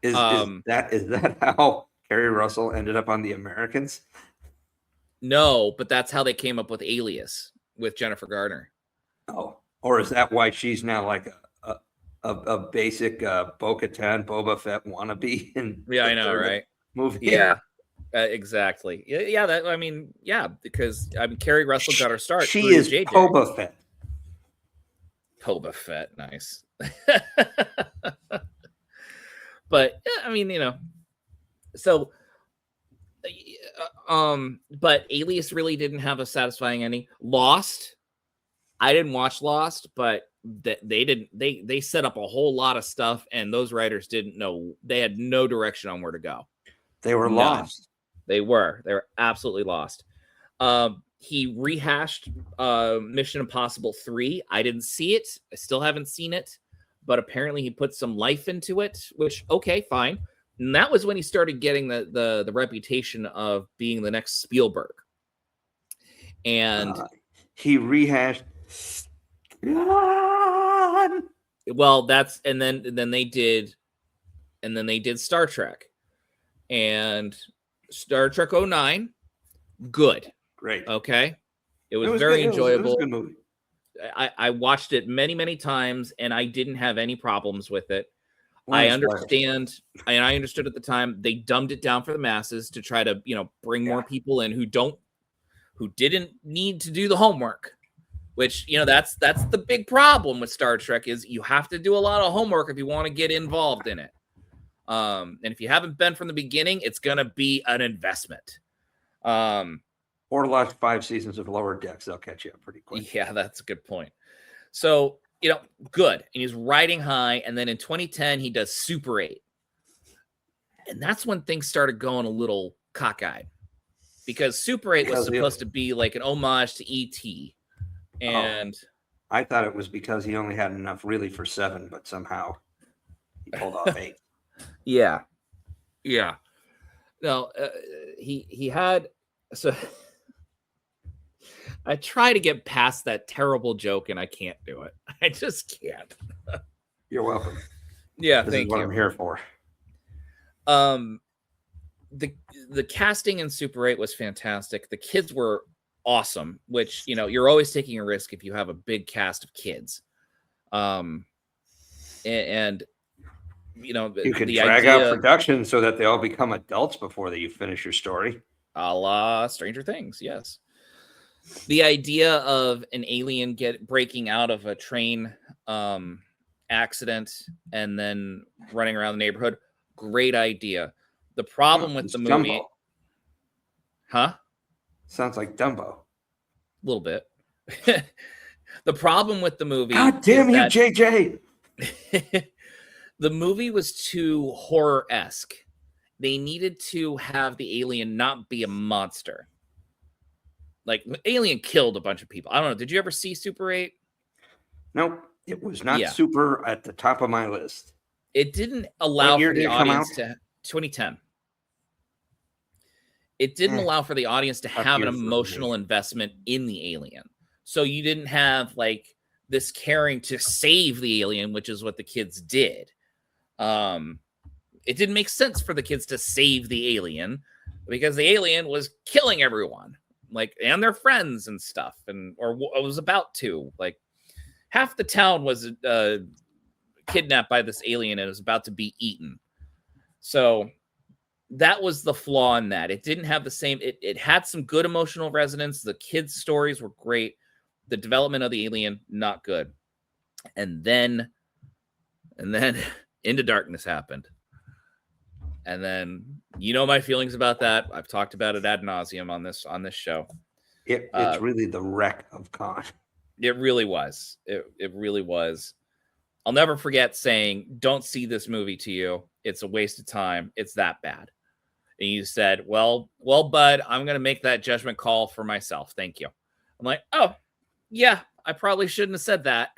Is that how Kerry Russell ended up on The Americans? No, but that's how they came up with Alias with Jennifer Garner. Oh, or is that why she's now like a basic Bo-Katan Boba Fett wannabe in Yeah, I the know, third right? movie. Yeah, exactly. Yeah, that I mean, yeah, because Carrie Russell got her start. She through is JJ. Boba Fett. Boba Fett, nice. But yeah, I mean, so but Alias really didn't have a satisfying ending. Lost, I didn't watch Lost, but they set up a whole lot of stuff, and those writers didn't know, they had no direction on where to go. They were lost. They were absolutely lost. He rehashed Mission Impossible 3. I didn't see it. I still haven't seen it, but apparently he put some life into it, which, okay, fine. And that was when he started getting the reputation of being the next Spielberg. And he rehashed. Well, that's and then they did Star Trek. And Star Trek 09, good. Great. Okay. It was very enjoyable. It was a good movie. I watched it many, many times, and I didn't have any problems with it. I understand, and I understood at the time they dumbed it down for the masses to try to, bring more people in who didn't need to do the homework. Which, that's the big problem with Star Trek is you have to do a lot of homework if you want to get involved in it. And if you haven't been from the beginning, it's gonna be an investment. Or the last 5 seasons of Lower Decks, they'll catch you up pretty quick. Yeah, that's a good point. So, good. And he's riding high. And then in 2010, he does Super 8. And that's when things started going a little cockeyed. Because Super 8 was supposed to be like an homage to E.T. And I thought it was because he only had enough really for 7, but somehow he pulled off 8. Yeah. No, he had, so I try to get past that terrible joke and I can't do it. I just can't. You're welcome. Yeah, this is what I'm here for. The casting in Super 8 was fantastic. The kids were awesome, which, you're always taking a risk if you have a big cast of kids. And you can drag out production so that they all become adults before you finish your story. A la Stranger Things, yes. The idea of an alien breaking out of a train accident and then running around the neighborhood, great idea. The problem with the movie... Dumbo. Huh? Sounds like Dumbo. A little bit. The problem with the movie... God damn you, JJ! The movie was too horror-esque. They needed to have the alien not be a monster. Like, Alien killed a bunch of people. I don't know. Did you ever see Super 8? Nope. It was not super at the top of my list. It didn't allow for the audience to... 2010. It didn't allow for the audience to have an emotional investment in the alien. So you didn't have, like, this caring to save the alien, which is what the kids did. It didn't make sense for the kids to save the alien because the alien was killing everyone, like, and their friends and stuff, or was about to. Like, half the town was kidnapped by this alien and was about to be eaten. So that was the flaw in that. It didn't have the same. It had some good emotional resonance. The kids' stories were great. The development of the alien, not good. And then Into Darkness happened. And then, my feelings about that. I've talked about it ad nauseum on this show. It's really the wreck of Khan. It really was. It really was. I'll never forget saying, "Don't see this movie to you. It's a waste of time. It's that bad." And you said, well, bud, I'm going to make that judgment call for myself. Thank you. I'm like, oh, yeah, I probably shouldn't have said that.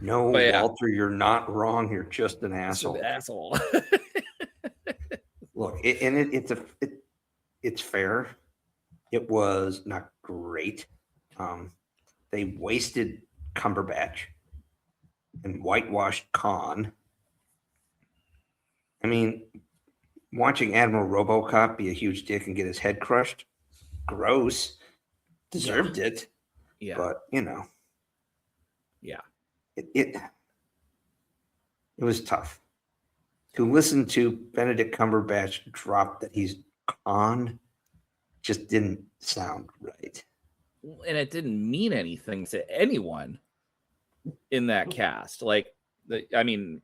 No, Walter, you're not wrong. You're just an asshole. Look, it's fair. It was not great. They wasted Cumberbatch and whitewashed Khan. I mean, watching Admiral RoboCop be a huge dick and get his head crushed, gross. Deserved it. Yeah. But, Yeah. It was tough to listen to Benedict Cumberbatch drop that he's Khan. Just didn't sound right. And it didn't mean anything to anyone in that cast. Like, I mean,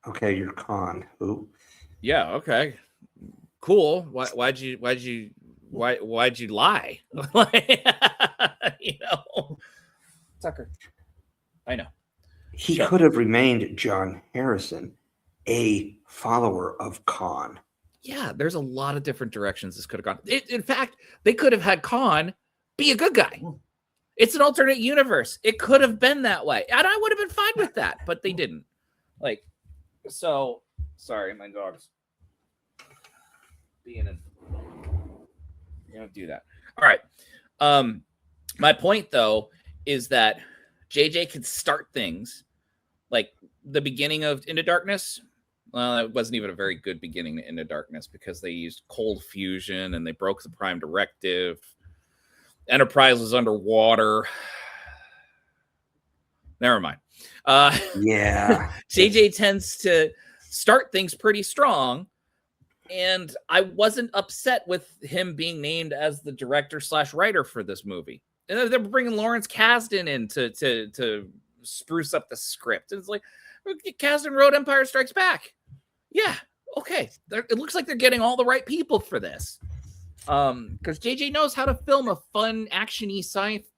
okay, you're Khan. Who? Yeah. Okay. Cool. Why'd you lie? Tucker. I know. He could have remained John Harrison, a follower of Khan. Yeah, there's a lot of different directions this could have gone. In fact, they could have had Khan be a good guy. It's an alternate universe. It could have been that way. And I would have been fine with that, but they didn't. Like, so sorry, my dog's being in. You don't do that. All right. My point though is that JJ could start things like the beginning of Into Darkness. Well, it wasn't even a very good beginning to Into Darkness because they used cold fusion and they broke the Prime Directive. Enterprise was underwater. Never mind. Yeah. JJ tends to start things pretty strong. And I wasn't upset with him being named as the director/writer for this movie. And they're bringing Lawrence Kasdan in to spruce up the script. And it's like, Kasdan wrote Empire Strikes Back. Yeah, okay. It looks like they're getting all the right people for this. Because JJ knows how to film a fun, action-y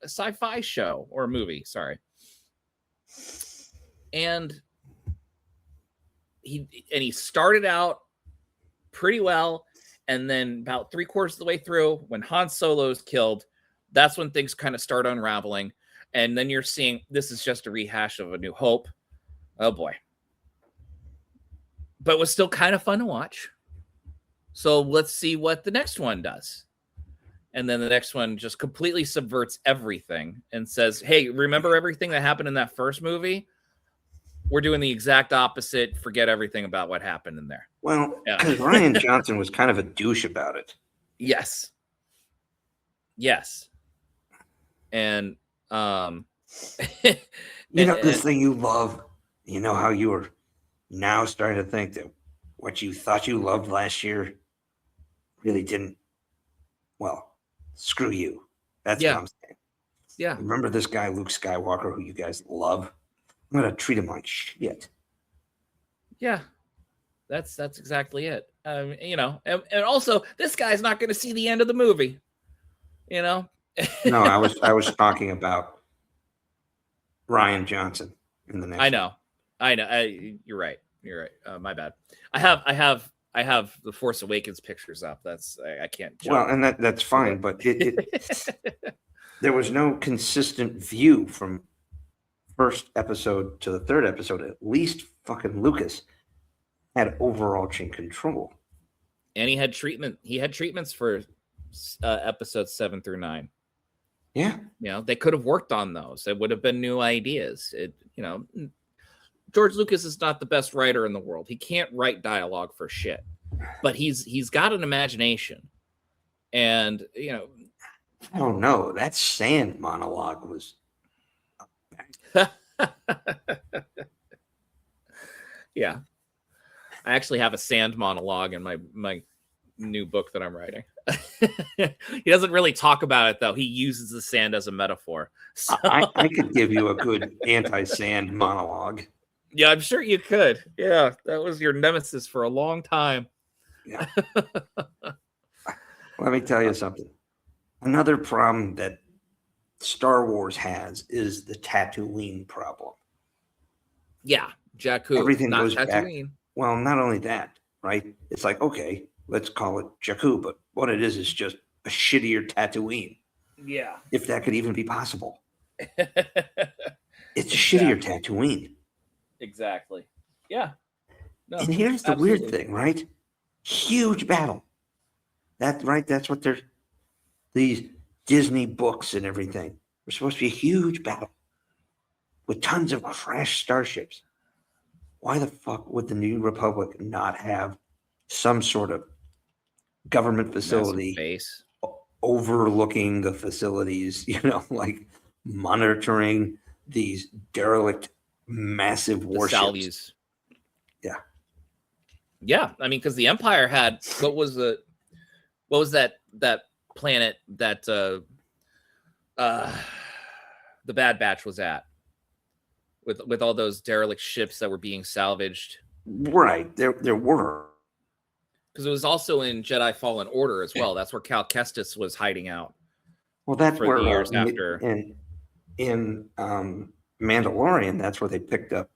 sci-fi show or movie. Sorry. And he started out pretty well, and then about 3/4 of the way through, when Han Solo is killed, that's when things kind of start unraveling, and then you're seeing this is just a rehash of A New Hope. Oh boy. But it was still kind of fun to watch. So let's see what the next one does. And then the next one just completely subverts everything and says, hey, remember everything that happened in that first movie? We're doing the exact opposite. Forget everything about what happened in there. Well, because Rian Johnson was kind of a douche about it. Yes. Yes. And this thing you love, you know how you are now starting to think that what you thought you loved last year really didn't. Well, screw you. That's what I'm saying. Yeah. Remember this guy, Luke Skywalker, who you guys love? I'm going to treat him like shit. Yeah. That's exactly it. And also this guy's not going to see the end of the movie. No, I was talking about Rian Johnson in the next. I know. You're right. My bad. I have the Force Awakens pictures up. I can't jump. Well, and that's fine, but there was no consistent view from first episode to the third episode. At least fucking Lucas had overarching control. And he had treatments for episodes 7 through 9. Yeah. They could have worked on those. It would have been new ideas. George Lucas is not the best writer in the world. He can't write dialogue for shit, but he's got an imagination. And, I don't know. That sand monologue was. Yeah. I actually have a sand monologue in my new book that I'm writing. He doesn't really talk about it, though. He uses the sand as a metaphor. So. I could give you a good anti-sand monologue. Yeah, I'm sure you could. Yeah, that was your nemesis for a long time. Yeah. Let me tell you something. Another problem that Star Wars has is the Tatooine problem. Yeah, Jakku. Everything not goes Tatooine. back. Well, not only that, right? It's like, okay, let's call it Jakku, but what it is just a shittier Tatooine. Yeah. If that could even be possible. It's a shittier Tatooine. Exactly. Yeah. No, and here's the weird thing, right? Huge battle. That's what these Disney books and everything. We're supposed to be a huge battle with tons of crashed starships. Why the fuck would the New Republic not have some sort of government facility base overlooking the facilities, like monitoring these derelict, massive The warships. Salvies. Yeah. Yeah, I mean, because the Empire had what was that planet that the Bad Batch was at with all those derelict ships that were being salvaged. Right. There were. Because it was also in Jedi Fallen Order as well. That's where Cal Kestis was hiding out. Well, that's for where the years after. In Mandalorian, that's where they picked up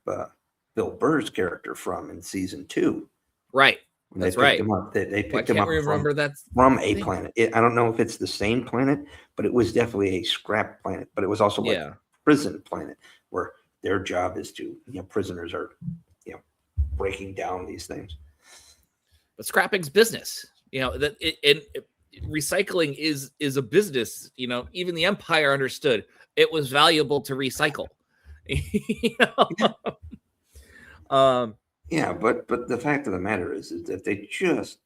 Bill Burr's character from in season 2. Right. When That's they picked right. him up. They picked him I up can't remember from a planet. I don't know if it's the same planet, but it was definitely a scrap planet. But it was also like a prison planet where their job is to, prisoners are, breaking down these things. But scrapping's business. Recycling is a business. Even the Empire understood it was valuable to recycle. Yeah, but the fact of the matter is that they just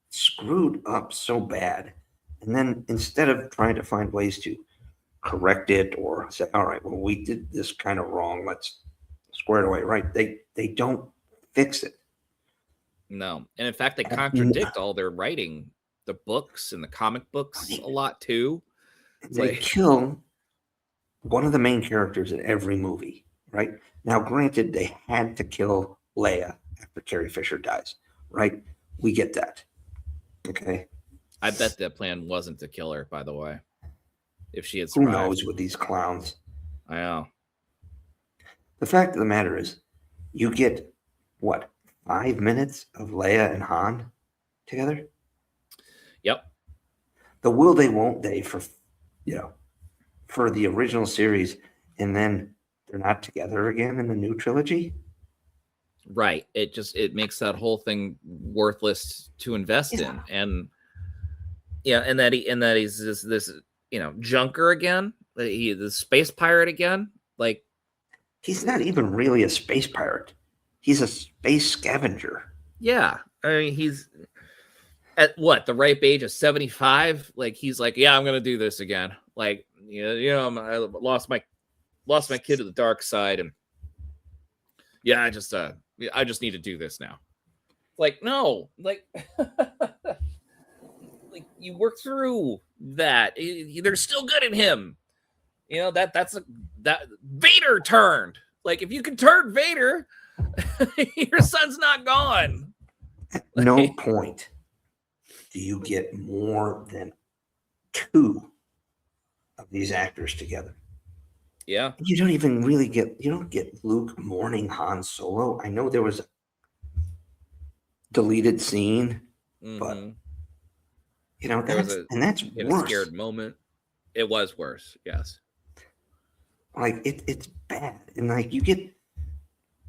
screwed up so bad. And then instead of trying to find ways to correct it or say, all right, well, we did this kind of wrong, let's square it away, right? They don't fix it. No. And in fact, they contradict all their writing, the books and the comic books a lot too. They kill one of the main characters in every movie, right? Now, granted, they had to kill Leia after Carrie Fisher dies, right? We get that. Okay. I bet that plan wasn't to kill her, by the way. If she had survived. Who knows with these clowns? I know. The fact of the matter is, you get, 5 minutes of Leia and Han together? Yep. The will they, won't they for the original series, and then they're not together again in the new trilogy? Right. It makes that whole thing worthless to invest in. And and that he's this junker again. The space pirate again. Like, he's not even really a space pirate. He's a space scavenger. Yeah. I mean, he's at the ripe age of 75. Like, he's like, yeah, I'm going to do this again. Like, I lost my kid to the dark side. And yeah, I just need to do this now. Like, no, like, like, you work through that. There's still good in him. That Vader turned. Like, if you can turn Vader, your son's not gone. At no point do you get more than 2 of these actors together. Yeah. You don't even really get Luke mourning Han Solo. I know there was a deleted scene, but that's worse. A scared moment. It was worse. Yes. Like, it's bad. And like, you get,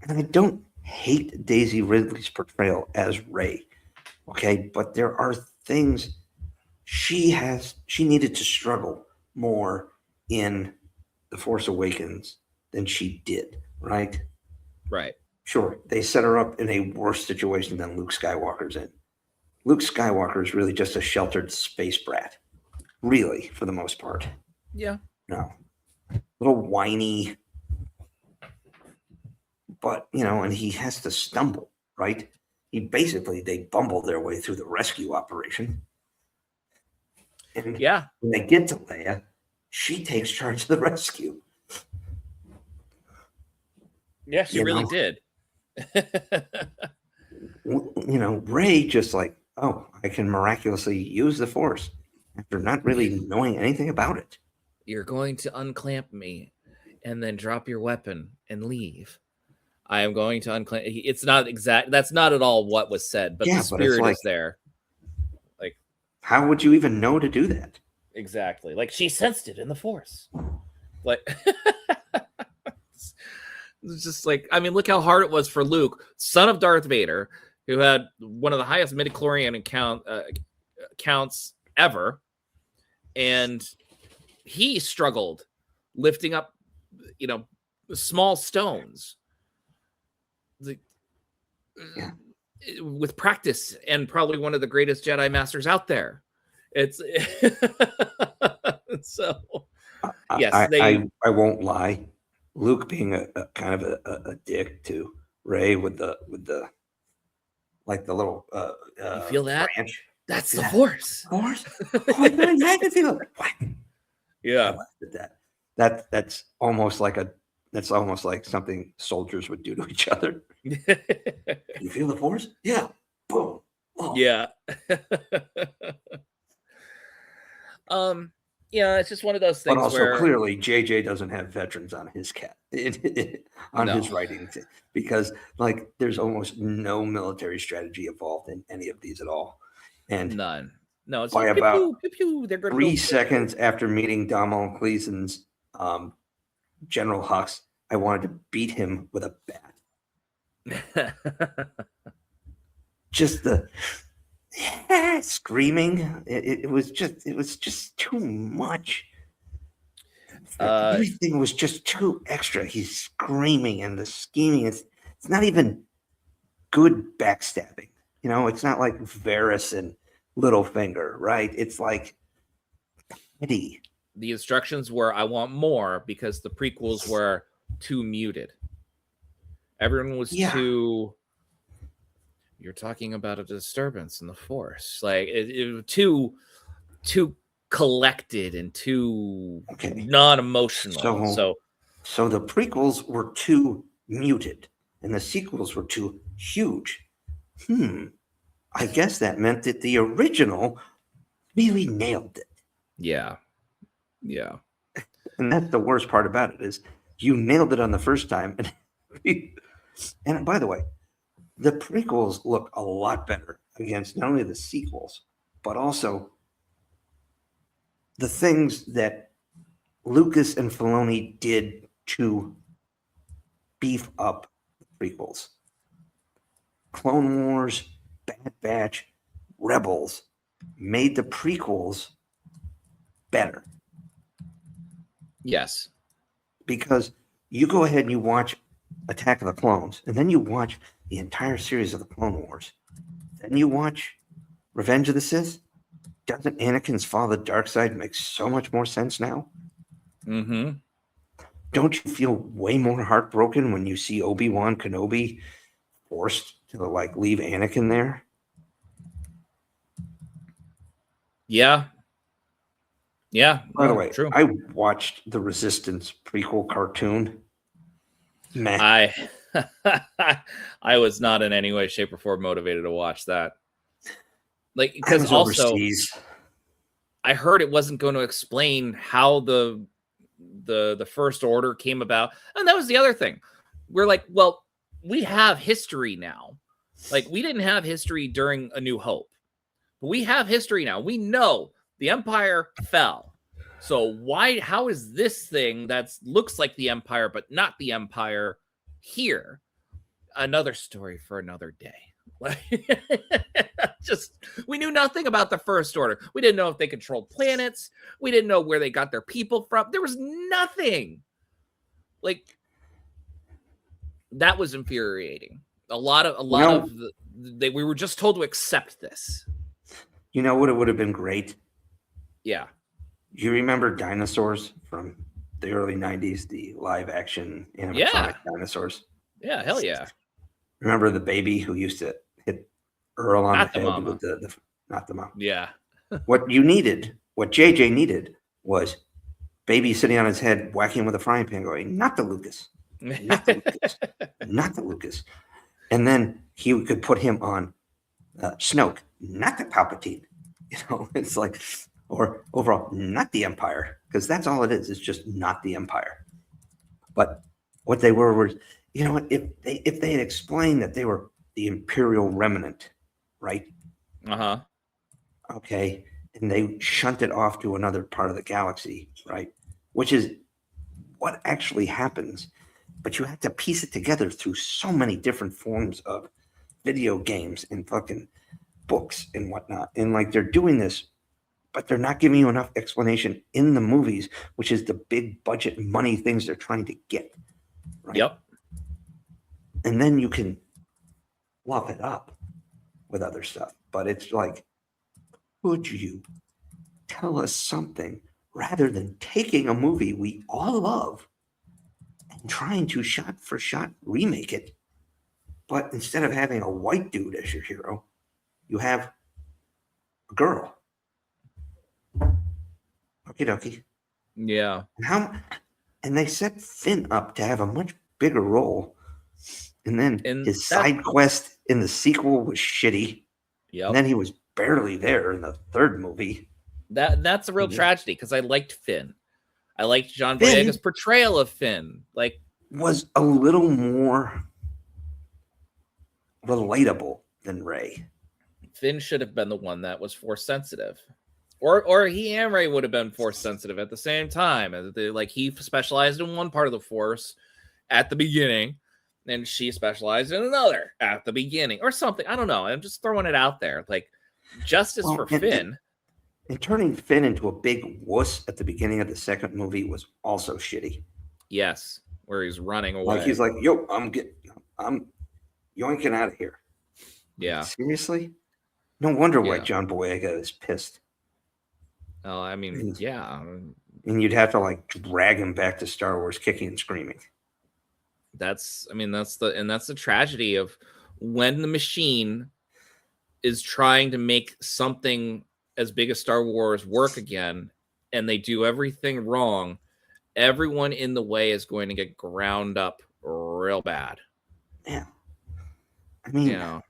and I don't hate Daisy Ridley's portrayal as Rey. Okay. But there are things she needed to struggle more in The Force Awakens than she did. Right. Right. Sure. They set her up in a worse situation than Luke Skywalker's in. Luke Skywalker is really just a sheltered space brat. Really, for the most part. Yeah. No. Little whiny, but and he has to stumble, right? They bumble their way through the rescue operation. And when they get to Leia, she takes charge of the rescue. Yeah, she really did. Rey just like, oh, I can miraculously use the Force after not really knowing anything about it. You're going to unclamp me and then drop your weapon and leave. I am going to unclamp. It's not exact. That's not at all what was said, but the spirit is there. Like, how would you even know to do that? Exactly. Like, she sensed it in the Force. Like, it's just like, I mean, look how hard it was for Luke, son of Darth Vader, who had one of the highest midichlorian counts ever. And he struggled lifting up, small stones with practice, and probably one of the greatest Jedi masters out there. It's so Yes, I won't lie. Luke being a kind of a dick to Ray with the like the little you feel that? branch. That's the Yeah. Force. Force? Oh, I can feel it. What? I Yeah. laughed at that. That's almost like something soldiers would do to each other. You feel the Force? Yeah. Boom. Oh. Yeah. Yeah, it's just one of those But things also where clearly JJ doesn't have veterans on his on his No. writing because like there's almost no military strategy involved in any of these at all. And none. No, it's by like pew, about pew, pew, pew. They're gonna 3 go. seconds after meeting Donald Gleason's General Hux, I wanted to beat him with a bat. Just the screaming. It was just too much. Everything was just too extra. He's screaming and the scheming. It's not even good backstabbing. You know, it's not like Varys and Littlefinger, right? It's like petty. The instructions were, I want more, because the prequels were too muted. Everyone was too. You're talking about a disturbance in the Force, like it was too collected and too non-emotional. So the prequels were too muted, and the sequels were too huge. I guess that meant that the original really nailed it. Yeah. And that's the worst part about it is you nailed it on the first time. And by the way, the prequels look a lot better against not only the sequels, but also the things that Lucas and Filoni did to beef up the prequels. Clone Wars, Bad Batch, Rebels made the prequels better. Yes. Because you go ahead and you watch Attack of the Clones, and then you watch the entire series of the Clone Wars. Then you watch Revenge of the Sith. Doesn't Anakin's fall the dark side make so much more sense now? Mm-hmm. Don't you feel way more heartbroken when you see Obi-Wan Kenobi forced to like leave Anakin there? Yeah. By the way, true. I watched the Resistance prequel cartoon. Man, I was not in any way, shape, or form motivated to watch that. Like, because also overseas. I heard it wasn't going to explain how the First Order came about, and that was the other thing. We're like, well, we have history now. Like, we didn't have history during A New Hope, but we have history now. We know the Empire fell. So how is this thing that looks like the Empire but not the Empire here? Another story for another day. Like, we knew nothing about the First Order. We didn't know if they controlled planets. We didn't know where they got their people from. There was nothing. Like, that was infuriating. We were just told to accept this. You know what? It would have been great. Yeah. You remember dinosaurs from the early 90s, the live action animatronic dinosaurs? Yeah, hell yeah. Remember the baby who used to hit Earl on Not the the head mama. with not the mom. Yeah. What JJ needed was baby sitting on his head, whacking with a frying pan, going, not the Lucas. Not the Lucas. Not the Lucas. And then he could put him on Snoke, not the Palpatine. You know, it's like, or overall, not the Empire, because that's all it is. It's just not the Empire. But what they were, you know what? If they had explained that they were the Imperial remnant, right? Uh-huh. Okay, and they shunted off to another part of the galaxy, right? Which is what actually happens. But you have to piece it together through so many different forms of video games and fucking books and whatnot. And like they're doing this, but they're not giving you enough explanation in the movies, which is the big budget money things they're trying to get. Right? Yep. And then you can fluff it up with other stuff. But it's like, would you tell us something rather than taking a movie we all love and trying to shot for shot remake it. But instead of having a white dude as your hero, you have a girl. Okie dokie. Yeah. And they set Finn up to have a much bigger role. And then his side quest in the sequel was shitty. Yep. And then he was barely there in the third movie. That's a real tragedy because I liked Finn. I liked John Boyega's portrayal of Finn. Like, was a little more relatable than Rey. Finn should have been the one that was force sensitive. Or he and Rey would have been force sensitive at the same time. Like, he specialized in one part of the force at the beginning, and she specialized in another at the beginning, or something. I don't know. I'm just throwing it out there. Like, justice for Finn. And turning Finn into a big wuss at the beginning of the second movie was also shitty. Yes, where he's running away. Like, he's like, yo, I'm yoinking out of here. Yeah. Seriously? No wonder why John Boyega is pissed. Oh, I mean, yeah. And you'd have to like drag him back to Star Wars kicking and screaming. That's the tragedy of when the machine is trying to make something as big as Star Wars work again, and they do everything wrong, everyone in the way is going to get ground up real bad. Yeah. I mean,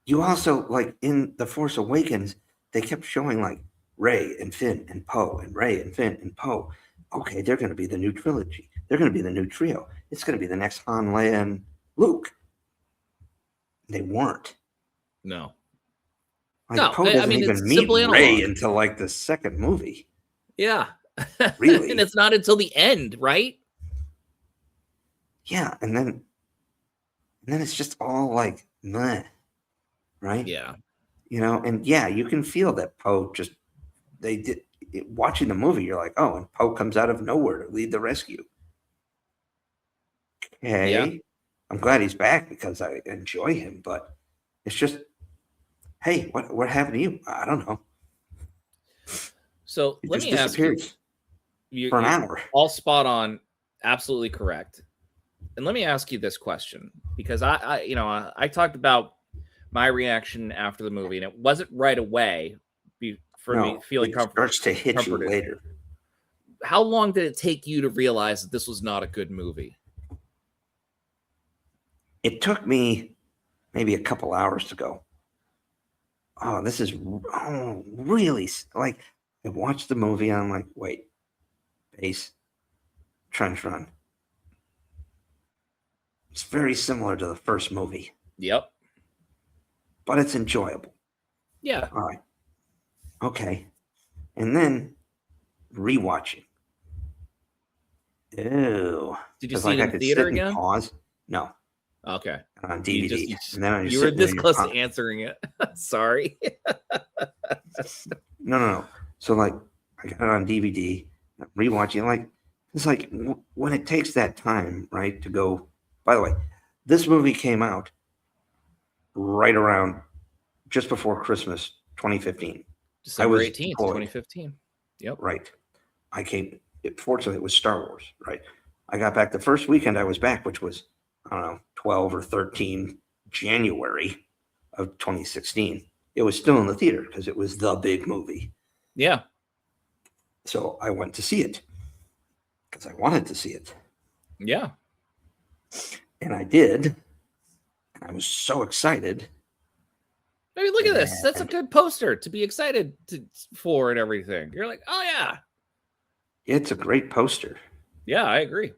you also, like, in The Force Awakens, they kept showing like Rey and Finn and Poe and Rey and Finn and Poe. Okay, they're going to be the new trilogy. They're going to be the new trio. It's going to be the next Han, Leia, and Luke. They weren't. No. Like, Poe doesn't even meet Rey until like the second movie. Yeah. Really? And it's not until the end, right? Yeah, and then it's just all like meh, right? Yeah. You know, and yeah, you can feel that Poe just watching the movie, you're like, oh, and Poe comes out of nowhere to lead the rescue. Okay. Yeah. I'm glad he's back because I enjoy him, but it's just, hey, what happened to you? I don't know. So let me ask you for an hour. All spot on, absolutely correct. And let me ask you this question, because I talked about my reaction after the movie, and it wasn't right away for me feeling comfortable. It starts to hit you later. How long did it take you to realize that this was not a good movie? It took me maybe a couple hours to go, oh, this is really, like, I watched the movie and I'm like, wait, base, trench run. It's very similar to the first movie. Yep. But it's enjoyable. Yeah. All right. Okay. And then rewatching. Ew. Did you see it in the theater again? Pause. No. Okay. On DVD. You were this close to answering it. Sorry. No. So, like, I got it on DVD, rewatching. Like, it's like when it takes that time, right, to go. By the way, this movie came out right around just before Christmas 2015. December 18th, 2015. Yep. Right. Fortunately, it was Star Wars, right? I got back the first weekend I was back, which was, I don't know, 12 or 13 January of 2016. It was still in the theater because it was the big movie. Yeah. So I went to see it because I wanted to see it. Yeah. And I did. I was so excited. I mean, look at this. That's a good poster to be excited for and everything. You're like, oh, yeah. It's a great poster. Yeah, I agree.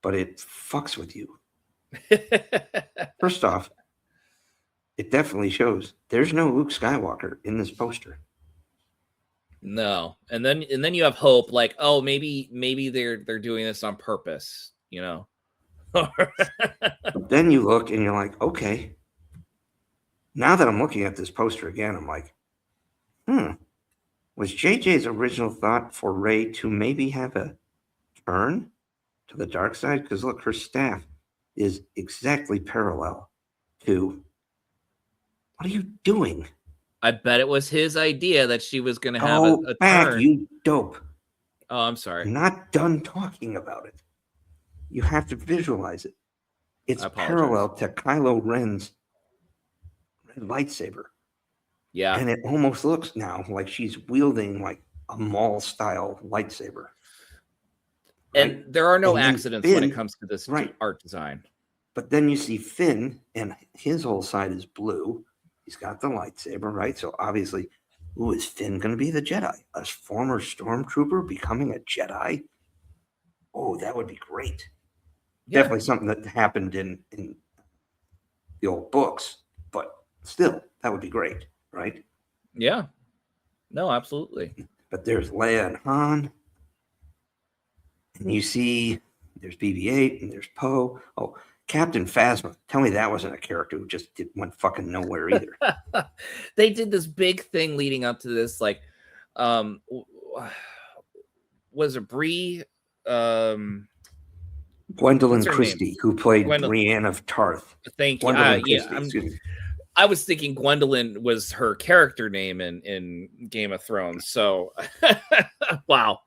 But it fucks with you. First off, it definitely shows there's no Luke Skywalker in this poster. No. And then you have hope, like, oh, maybe they're doing this on purpose, you know. But then you look and you're like, okay. Now that I'm looking at this poster again, I'm like, was JJ's original thought for Rey to maybe have a turn to the dark side? Because look, her staff is exactly parallel to. What are you doing? I bet it was his idea that she was going to have Go a back, turn. you dope. Oh, I'm sorry. You're not done talking about it. You have to visualize it. It's parallel to Kylo Ren's red lightsaber. Yeah. And it almost looks now like she's wielding like a Maul-style lightsaber. And right? there are no And then accidents when it Finn- comes to this right. art design. But then you see Finn, and his whole side is blue. He's got the lightsaber, right? So obviously, is Finn going to be the Jedi? A former stormtrooper becoming a Jedi? Oh, that would be great. Yeah. Definitely something that happened in the old books, but still, that would be great, right? Yeah. No, absolutely. But there's Leia and Han. And you see there's BB-8 and there's Poe. Oh, Captain Phasma. Tell me that wasn't a character who just went fucking nowhere either. They did this big thing leading up to this, like, was it Brie? Gwendolyn Christie, who played Brienne of Tarth. Thank you. I was thinking Gwendolyn was her character name in Game of Thrones. So, wow.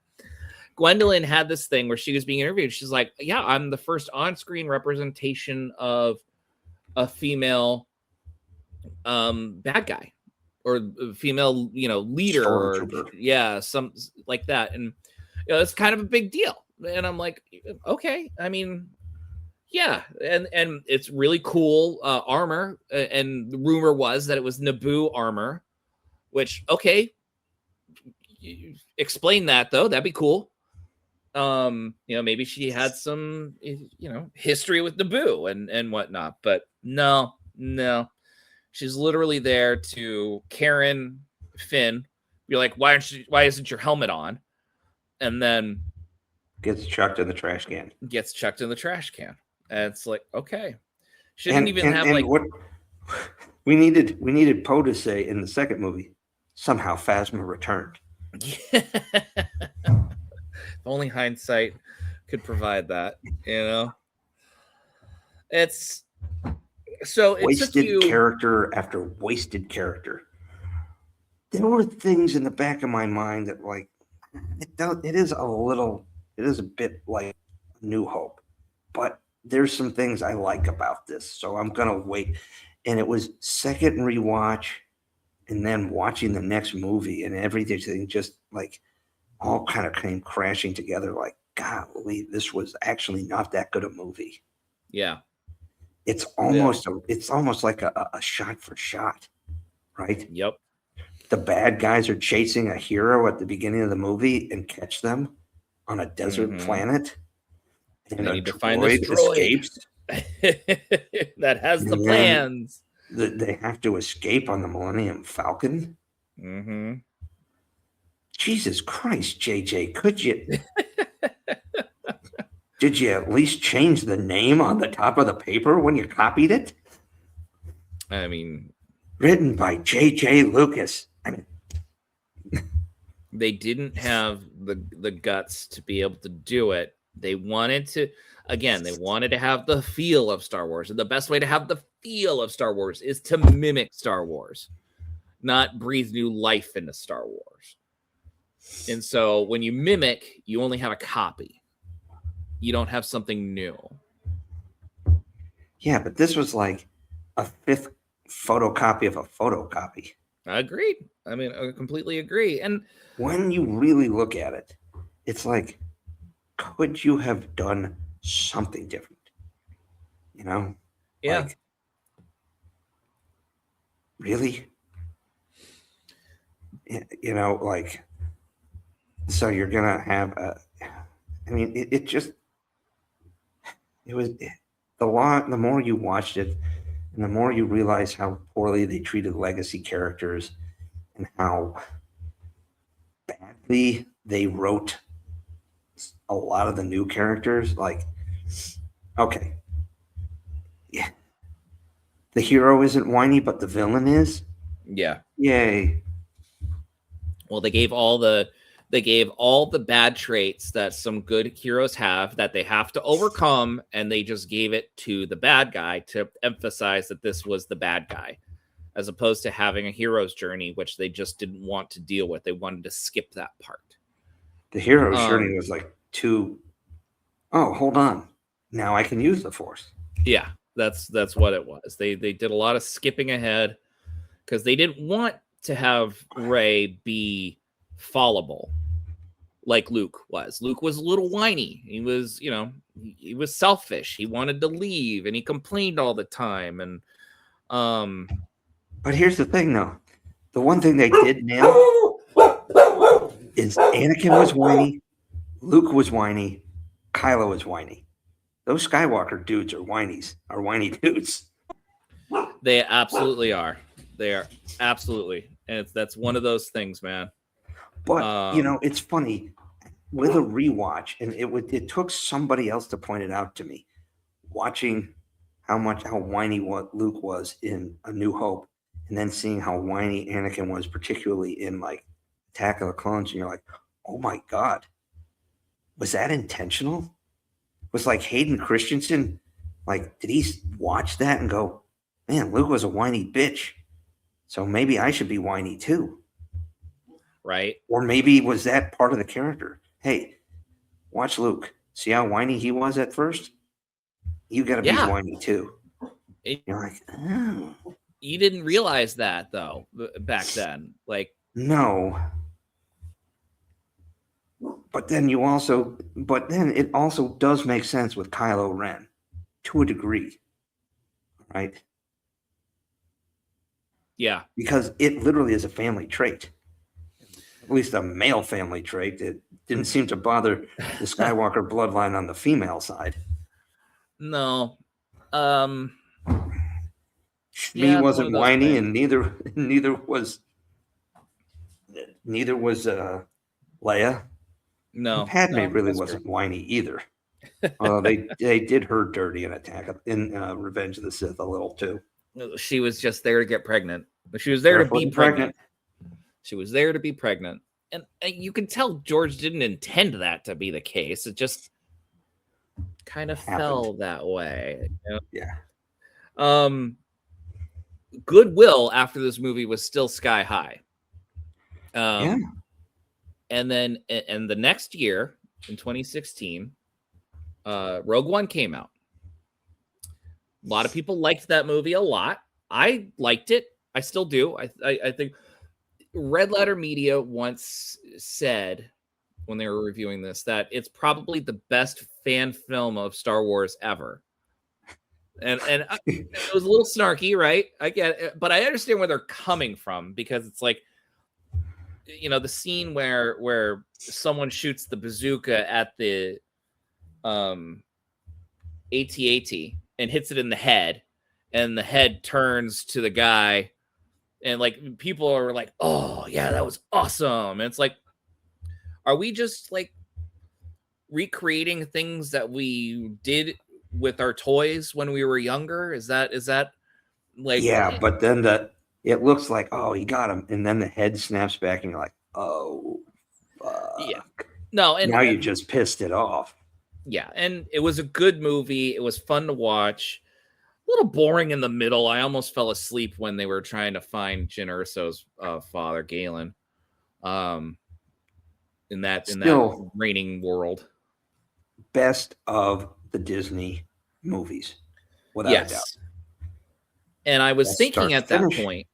Gwendolyn had this thing where she was being interviewed. She's like, yeah, I'm the first on-screen representation of a female bad guy or a female, leader or some like that. And, it's kind of a big deal. And I'm like, okay, I mean, yeah. And it's really cool armor. And the rumor was that it was Naboo armor, which, okay. Explain that though. That'd be cool. Maybe she had some, history with Naboo and whatnot, but no, she's literally there to Karen Finn. You're like, why isn't your helmet on? And then gets chucked in the trash can. And it's like, okay. She didn't even have what we needed Poe to say in the second movie, somehow Phasma returned. Only hindsight could provide that, It's so it wasted character after wasted character. There were things in the back of my mind that, like, it is a bit like New Hope, but there's some things I like about this, so I'm gonna wait. And it was second rewatch, and then watching the next movie, and everything just like all kind of came crashing together. Like, golly, this was actually not that good a movie. Yeah, it's almost like a shot for shot, right? Yep. The bad guys are chasing a hero at the beginning of the movie and catch them on a desert planet, and they a need to find this droid escapes that has the plans. They have to escape on the Millennium Falcon. Mm-hmm. Jesus Christ, JJ, did you at least change the name on the top of the paper when you copied it? I mean, written by JJ Lucas. I mean, they didn't have the guts to be able to do it. They wanted to have the feel of Star Wars. And the best way to have the feel of Star Wars is to mimic Star Wars, not breathe new life into Star Wars. And so when you mimic, you only have a copy. You don't have something new. Yeah, but this was like a fifth photocopy of a photocopy. I agreed. I mean, I completely agree. And when you really look at it, it's like, could you have done something different? Yeah. Like, really? Like, so you're going to have the more you watched it, and the more you realize how poorly they treated legacy characters and how badly they wrote a lot of the new characters. Like, okay, yeah, the hero isn't whiny, but the villain is. Yeah. Yay. Well, they gave all the bad traits that some good heroes have that they have to overcome, and they just gave it to the bad guy to emphasize that this was the bad guy. as opposed to having a hero's journey, which they just didn't want to deal with. They wanted to skip that part. The hero's journey was like oh, hold on. Now I can use the Force. Yeah, that's what it was. They did a lot of skipping ahead because they didn't want to have Rey be fallible like Luke was. Luke was a little whiny. He was, he was selfish. He wanted to leave and he complained all the time. And but here's the thing though. The one thing they did nail is Anakin was whiny, Luke was whiny, Kylo was whiny. Those Skywalker dudes are whiny dudes. They absolutely are. They are absolutely. And that's one of those things, man. But it's funny with a rewatch, and it took somebody else to point it out to me. Watching how whiny Luke was in A New Hope, and then seeing how whiny Anakin was, particularly in like Attack of the Clones, and you're like, oh my God, was that intentional? Was like Hayden Christensen, like, did he watch that and go, man, Luke was a whiny bitch, so maybe I should be whiny too? Right. Or maybe was that part of the character? Hey, watch Luke. See how whiny he was at first? You got to be whiny too. You're like, oh. You didn't realize that though back then. Like, no. But then it also does make sense with Kylo Ren to a degree, right? Yeah. Because it literally is a family trait. At least a male family trait. It didn't seem to bother the Skywalker bloodline on the female side. No. She wasn't whiny, and neither was Leia. No. And Padme really wasn't whiny either. They did her dirty in Revenge of the Sith a little too. She was just there to get pregnant. She was there to be pregnant. She was there to be pregnant. And you can tell George didn't intend that to be the case. It just kind of fell that way. Yeah. Goodwill after this movie was still sky high. And then the next year in 2016, Rogue One came out. A lot of people liked that movie a lot. I liked it. I still do. I think Red Letter Media once said when they were reviewing this that it's probably the best fan film of Star Wars ever. And it was a little snarky, right? I get it, but I understand where they're coming from because it's like, the scene where someone shoots the bazooka at the AT-AT and hits it in the head, and the head turns to the guy, and like people are like, "Oh yeah, that was awesome!" And it's like, are we just like recreating things that we did with our toys when we were younger? Is that like, yeah? But then it looks like, oh, he got him, and then the head snaps back, and you're like, oh, fuck. Yeah, no, and now you just pissed it off. Yeah, and it was a good movie. It was fun to watch. A little boring in the middle. I almost fell asleep when they were trying to find Jyn Erso's father, Galen. In that raining world. Best of the Disney movies, without a doubt. And I was thinking at that point,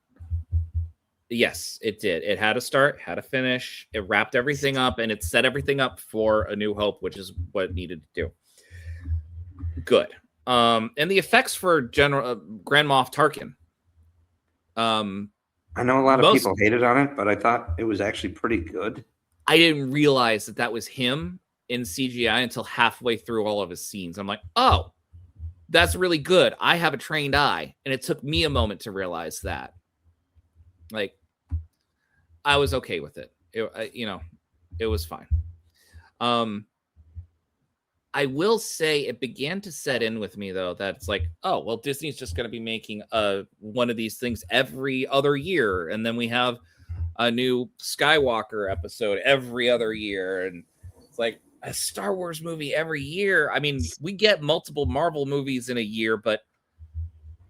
yes, it did. It had a start, had a finish. It wrapped everything up, and it set everything up for A New Hope, which is what it needed to do. Good. And the effects for Grand Moff Tarkin. I know a lot of people hated on it, but I thought it was actually pretty good. I didn't realize that was him in CGI until halfway through all of his scenes. I'm like, oh, that's really good. I have a trained eye, and it took me a moment to realize that. Like, I was okay with it. It was fine. I will say it began to set in with me, though, that it's like, oh, well, Disney's just going to be making one of these things every other year. And then we have a new Skywalker episode every other year. And it's like a Star Wars movie every year. I mean, we get multiple Marvel movies in a year, but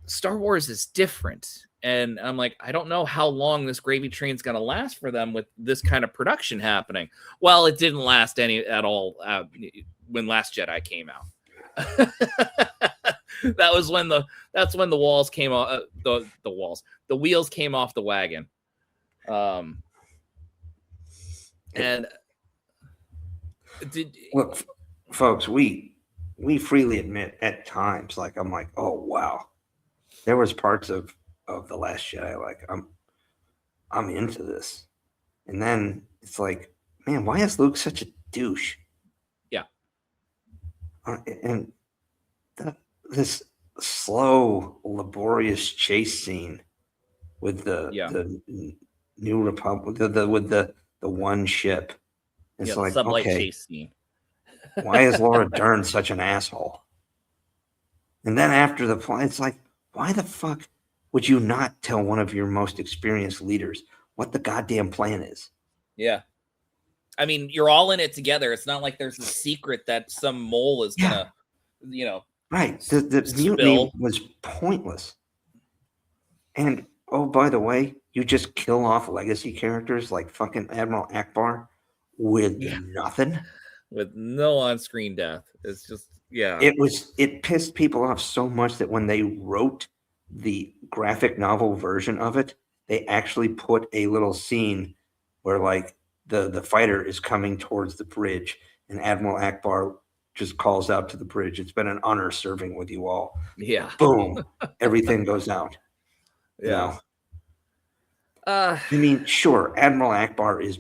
Star Wars is different. And I'm like, I don't know how long this gravy train's going to last for them with this kind of production happening. Well, it didn't last any at all when Last Jedi came out. That's when the walls came off the wheels came off the wagon. And look, folks, we freely admit at times, like, I'm like, oh wow, there was parts of the Last Jedi, like, I'm into this, and then it's like, man, why is Luke such a douche? Yeah. And this slow, laborious chase scene with the New Republic, with the one ship. It's like, sublight okay, chase scene. why is Laura Dern such an asshole? And then after the play, it's like, why the fuck would you not tell one of your most experienced leaders what the goddamn plan is? Yeah. I mean, you're all in it together. It's not like there's a secret that some mole is gonna, right. The mutiny was pointless. And oh, by the way, you just kill off legacy characters like fucking Admiral Akbar with nothing. With no on-screen death. It's just, It pissed people off so much that when they wrote the graphic novel version of it, they actually put a little scene where, like, the fighter is coming towards the bridge and Admiral Akbar just calls out to the bridge, "It's been an honor serving with you all." Yeah. Boom. Everything goes out. Yeah. I mean, sure, Admiral Akbar is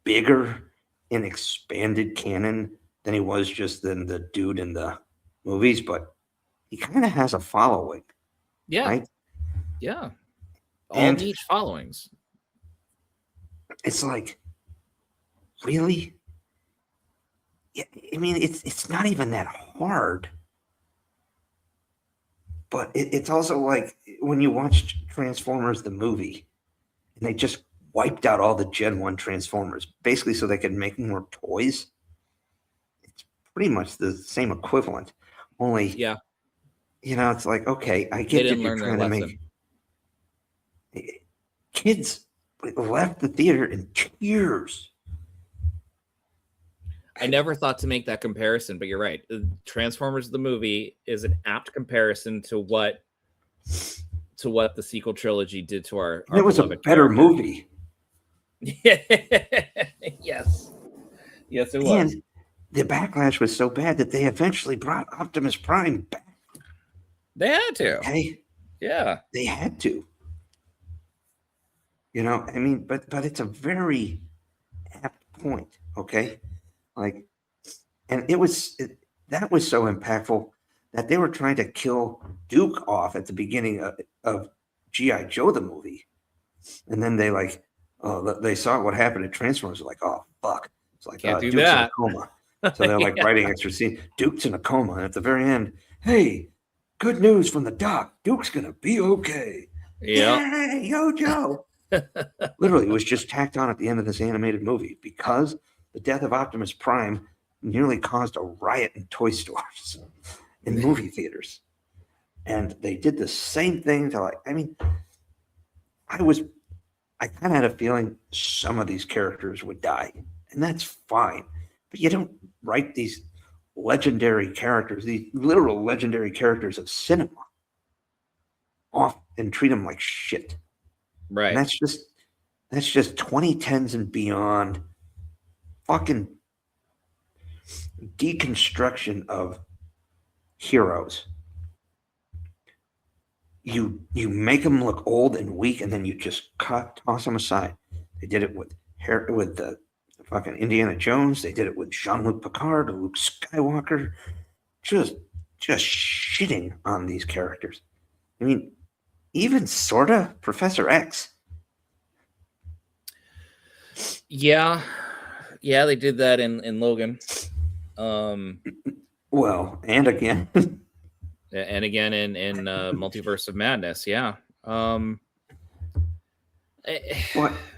bigger in expanded canon than he was just in the dude in the movies, but he kind of has a following. Yeah. Right? Yeah. All niche followings. It's like, really? Yeah, I mean, it's not even that hard. But it's also like when you watch Transformers the movie, and they just wiped out all the Gen 1 Transformers, basically so they could make more toys. It's pretty much the same equivalent. Only, it's like, okay, I get that you're trying to make... Kids left the theater in tears. I never thought to make that comparison, but you're right. Transformers the movie is an apt comparison to what the sequel trilogy did to our it was a better movie. Yes, it was. And the backlash was so bad that they eventually brought Optimus Prime back. They had to. Okay. Yeah. They had to. I mean, but it's a very apt point, okay? Like, and that was so impactful that they were trying to kill Duke off at the beginning of G.I. Joe the movie. And then they they saw what happened at Transformers. They're like, oh, fuck. It's like, Can't do Duke's that. in a coma. So they're like writing extra scene. Duke's in a coma. And at the very end, hey, good news from the doc. Duke's going to be okay. Yeah. Yo, Joe. Literally, it was just tacked on at the end of this animated movie because the death of Optimus Prime nearly caused a riot in toy stores in movie theaters. And they did the same thing to, like, I mean, I kind of had a feeling some of these characters would die, and that's fine. But you don't write these legendary characters, these literal legendary characters of cinema, off and treat them like shit. Right. And that's just 2010s and beyond fucking deconstruction of heroes. You make them look old and weak, and then you just toss them aside. They did it with the fucking Indiana Jones. They did it with Jean-Luc Picard, Luke Skywalker. Just shitting on these characters. I mean, even sorta Professor X. Yeah, they did that in Logan. Well, and again. And again in Multiverse of Madness, yeah.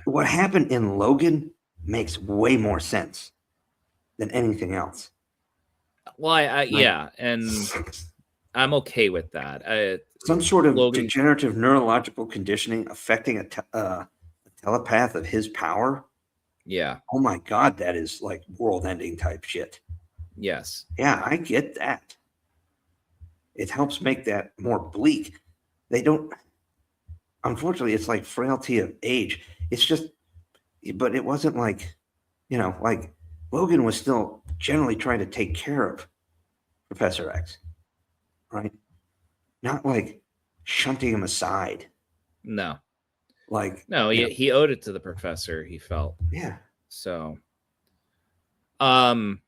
What happened in Logan makes way more sense than anything else. Well, yeah, and I'm okay with that. Some sort of Logan, degenerative neurological conditioning affecting a telepath of his power. yeah, Oh my God, that is like world-ending type shit. yes, Yeah, I get that. It helps make that more bleak. They don't, unfortunately, it's like frailty of age. It's just, but it wasn't like, like Logan was still generally trying to take care of Professor X, right? Not like shunting him aside. no, Like, he owed it to the professor. He felt yeah. so. And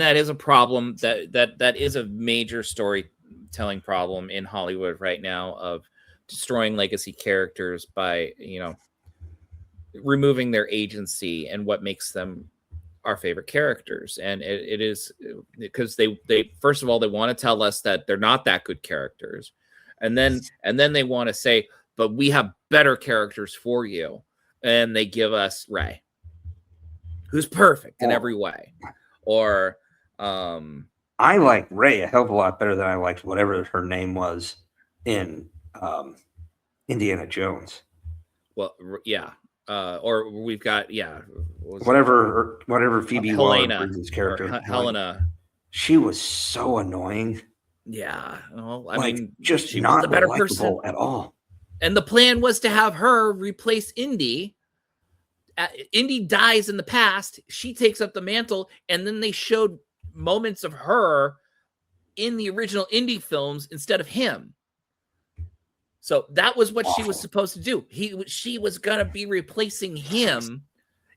that is a problem. That is a major storytelling problem in Hollywood right now of destroying legacy characters by removing their agency and what makes them our favorite characters. And it is because they first of all, they want to tell us that they're not that good characters, and then they want to say, but we have better characters for you, and they give us Rey, who's perfect in every way. Or I like Rey a hell of a lot better than I liked whatever her name was in Indiana Jones. Well, yeah. Or we've got whatever Phoebe Helena, Waller-Bridges' character, Helena. She was so annoying. Yeah, well, I like, mean, just she not was the better likable person at all. And the plan was to have her replace Indy. Indy dies in the past. She takes up the mantle, and then they showed moments of her in the original Indy films instead of him. So that was what she was supposed to do. She was gonna be replacing him,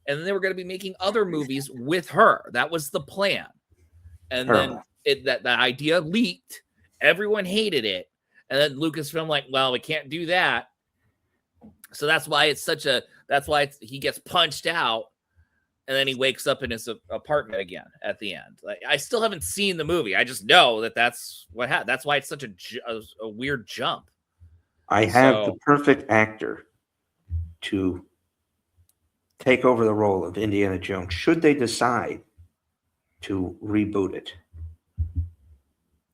and then they were gonna be making other movies with her. That was the plan. And then that idea leaked. Everyone hated it, and then Lucasfilm like, well, we can't do that. So that's why he gets punched out, and then he wakes up in his apartment again at the end. Like, I still haven't seen the movie. I just know that's what happened. That's why it's such a weird jump. I have the perfect actor to take over the role of Indiana Jones, should they decide to reboot it.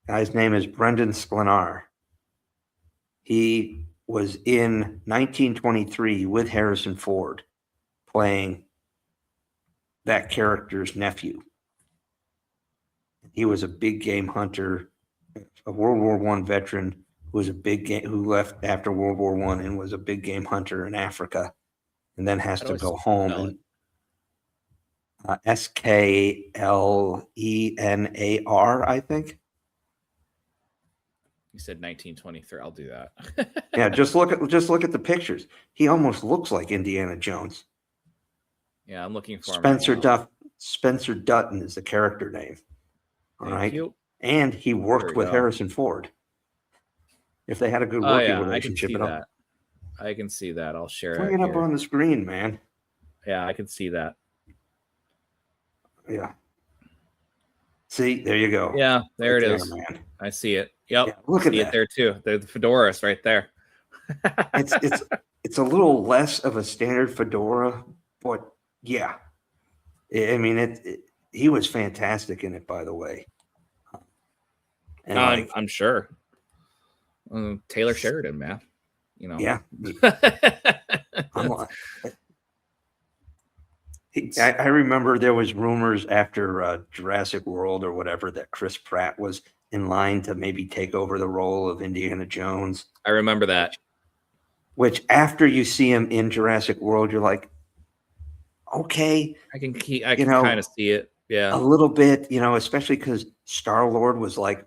Guy's name is Brendan Sklenar. He was in 1923 with Harrison Ford playing that character's nephew. He was a big game hunter, a World War I veteran who left after World War I and was a big game hunter in Africa, and then has to go home. And Sklenar, I think. You said 1923. I'll do that. Yeah, just look at the pictures. He almost looks like Indiana Jones. Yeah, I'm looking for Spencer Dutton is the character name. All right, and he worked with Harrison Ford. If they had a good working relationship, I can see that. I'll share it. Bring it up on the screen, man. Yeah, I can see that. Yeah. See, there you go. Yeah, there it is. Man. I see it. Yep. Yeah, look at that. It there too. The fedoras right there. it's a little less of a standard fedora, but yeah. I mean, he was fantastic in it, by the way. And I'm sure. Taylor Sheridan, man. Yeah. I remember there was rumors after Jurassic World or whatever that Chris Pratt was in line to maybe take over the role of Indiana Jones. I remember that. Which after you see him in Jurassic World, you're like, okay. I can kind of see it. Yeah. A little bit, especially because Star-Lord was like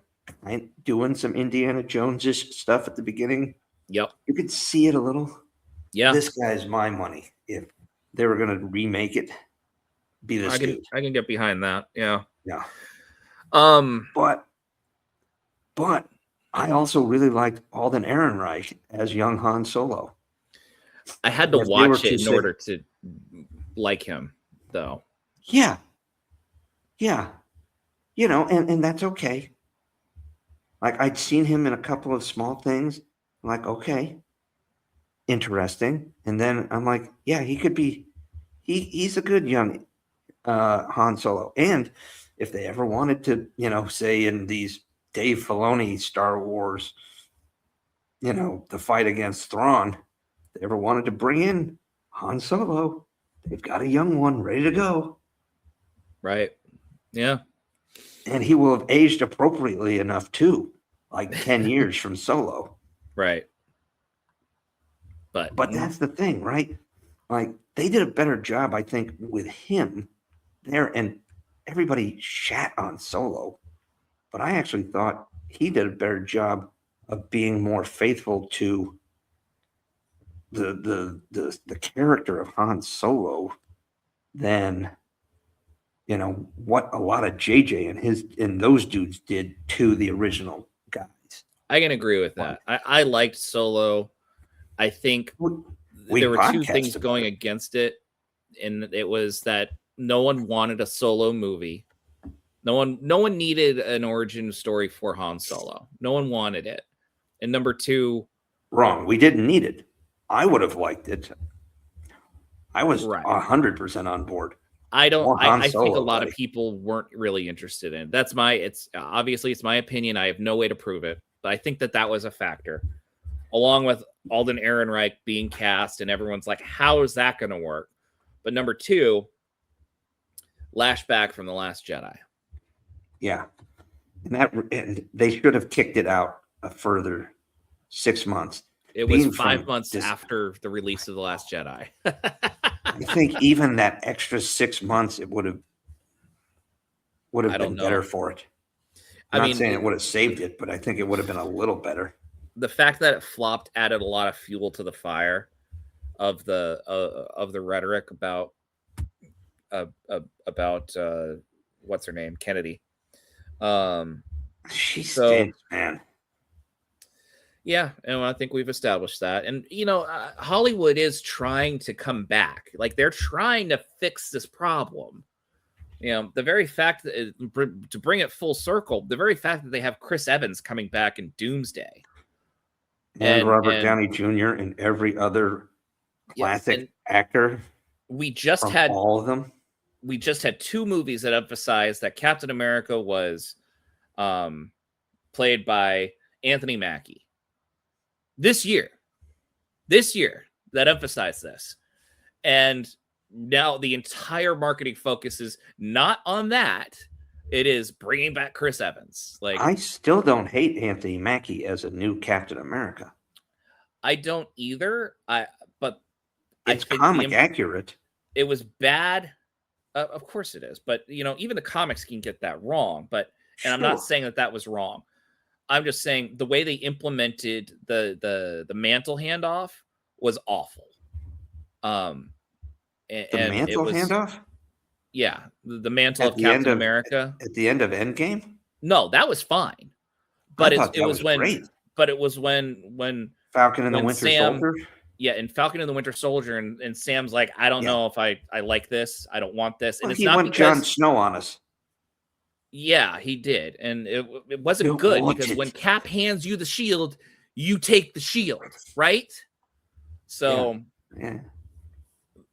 doing some Indiana Jones-ish stuff at the beginning. Yep. You could see it a little. Yeah. This guy's my money. If they were going to remake it, be this dude. I can get behind that. Yeah. Yeah. But I also really liked Alden Ehrenreich as young Han Solo. I had to watch it in order to like him, though. Yeah. Yeah. And that's okay. Like, I'd seen him in a couple of small things. I'm like, okay, interesting. And then I'm like, yeah, he could be, he's a good young Han Solo. And if they ever wanted to, say in these Dave Filoni Star Wars, the fight against Thrawn, if they ever wanted to bring in Han Solo, they've got a young one ready to go. Right. Yeah. And he will have aged appropriately enough too, like 10 years from Solo. Right. But that's the thing, right? Like, they did a better job, I think, with him there, and everybody shat on Solo. But I actually thought he did a better job of being more faithful to the character of Han Solo than what a lot of JJ and those dudes did to the original guys. I can agree with that. I liked Solo. I think we there were two things going against it, and it was that no one wanted a Solo movie. No one needed an origin story for Han Solo. No one wanted it. And number two, wrong. We didn't need it. I would have liked it. I was 100% on board. I think a lot of people weren't really interested in it. It's my opinion. I have no way to prove it, but I think that was a factor, along with Alden Ehrenreich being cast, and everyone's like, how is that going to work? But number two, lashback from The Last Jedi. Yeah. And they should have kicked it out a further 6 months. It was 5 months after the release of The Last Jedi. I think even that extra 6 months, it would have been better for it. I'm not saying it would have saved it, but I think it would have been a little better. The fact that it flopped added a lot of fuel to the fire of the rhetoric about what's her name, Kennedy. She stinks, man. Yeah, and I think we've established that. And Hollywood is trying to come back. Like, they're trying to fix this problem. The very fact that, to bring it full circle, the very fact that they have Chris Evans coming back in Doomsday. And Robert Downey Jr. and every other classic actor. We just had all of them. We just had two movies that emphasized that Captain America was played by Anthony Mackie. This year, that emphasized this. And now the entire marketing focus is not on that. It is bringing back Chris Evans. Like, I still don't hate Anthony Mackie as a new Captain America. I don't either. But it's comic accurate. It was bad. Of course it is. But, even the comics can get that wrong. And I'm not saying that was wrong. I'm just saying the way they implemented the mantle handoff was awful. The mantle handoff? Yeah, the mantle of Captain America at the end of Endgame. No, that was fine, but it was when. Great. But it was when Falcon and the Winter Soldier. Yeah, in Falcon and the Winter Soldier, and Sam's like, I don't know if I like this. I don't want this. Well, and it's he not went because Jon Snow on us. Yeah, he did, and it wasn't good because when Cap hands you the shield, you take the shield, right? So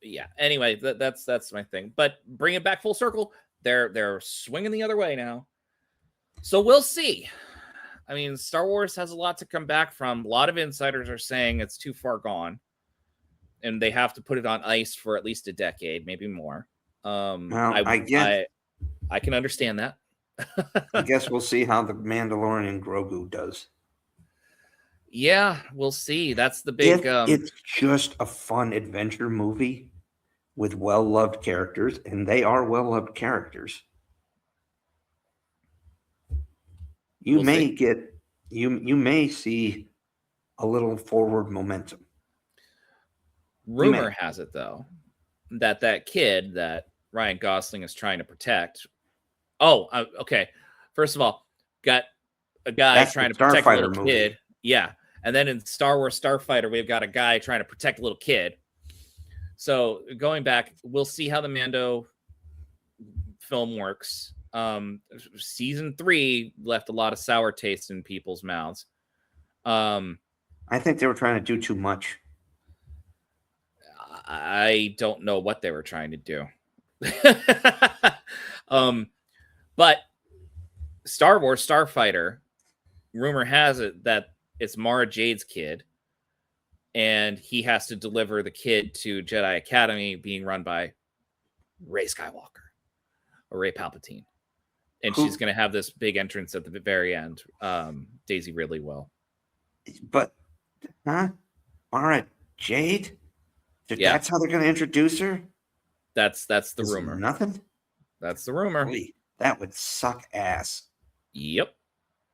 yeah. Anyway, that's my thing. But bring it back full circle. They're swinging the other way now, so we'll see. I mean, Star Wars has a lot to come back from. A lot of insiders are saying it's too far gone, and they have to put it on ice for at least a decade, maybe more. I can understand that. I guess we'll see how the Mandalorian Grogu does. Yeah, we'll see. That's the big. It's just a fun adventure movie with well-loved characters, and they are well-loved characters. You may see a little forward momentum. Rumor has it, though, that kid that Ryan Gosling is trying to protect. Oh, okay. First of all, got a guy trying to protect a little kid. Yeah. And then in Star Wars Starfighter, we've got a guy trying to protect a little kid. So going back, we'll see how the Mando film works. Season 3 left a lot of sour taste in people's mouths. I think they were trying to do too much. I don't know what they were trying to do. But Star Wars Starfighter, rumor has it that it's Mara Jade's kid, and he has to deliver the kid to Jedi Academy being run by Rey Skywalker or Rey Palpatine. And she's going to have this big entrance at the very end. Daisy Ridley will. But, Mara Jade? That's how they're going to introduce her? That's the rumor. Nothing? That's the rumor. Holy, that would suck ass. Yep.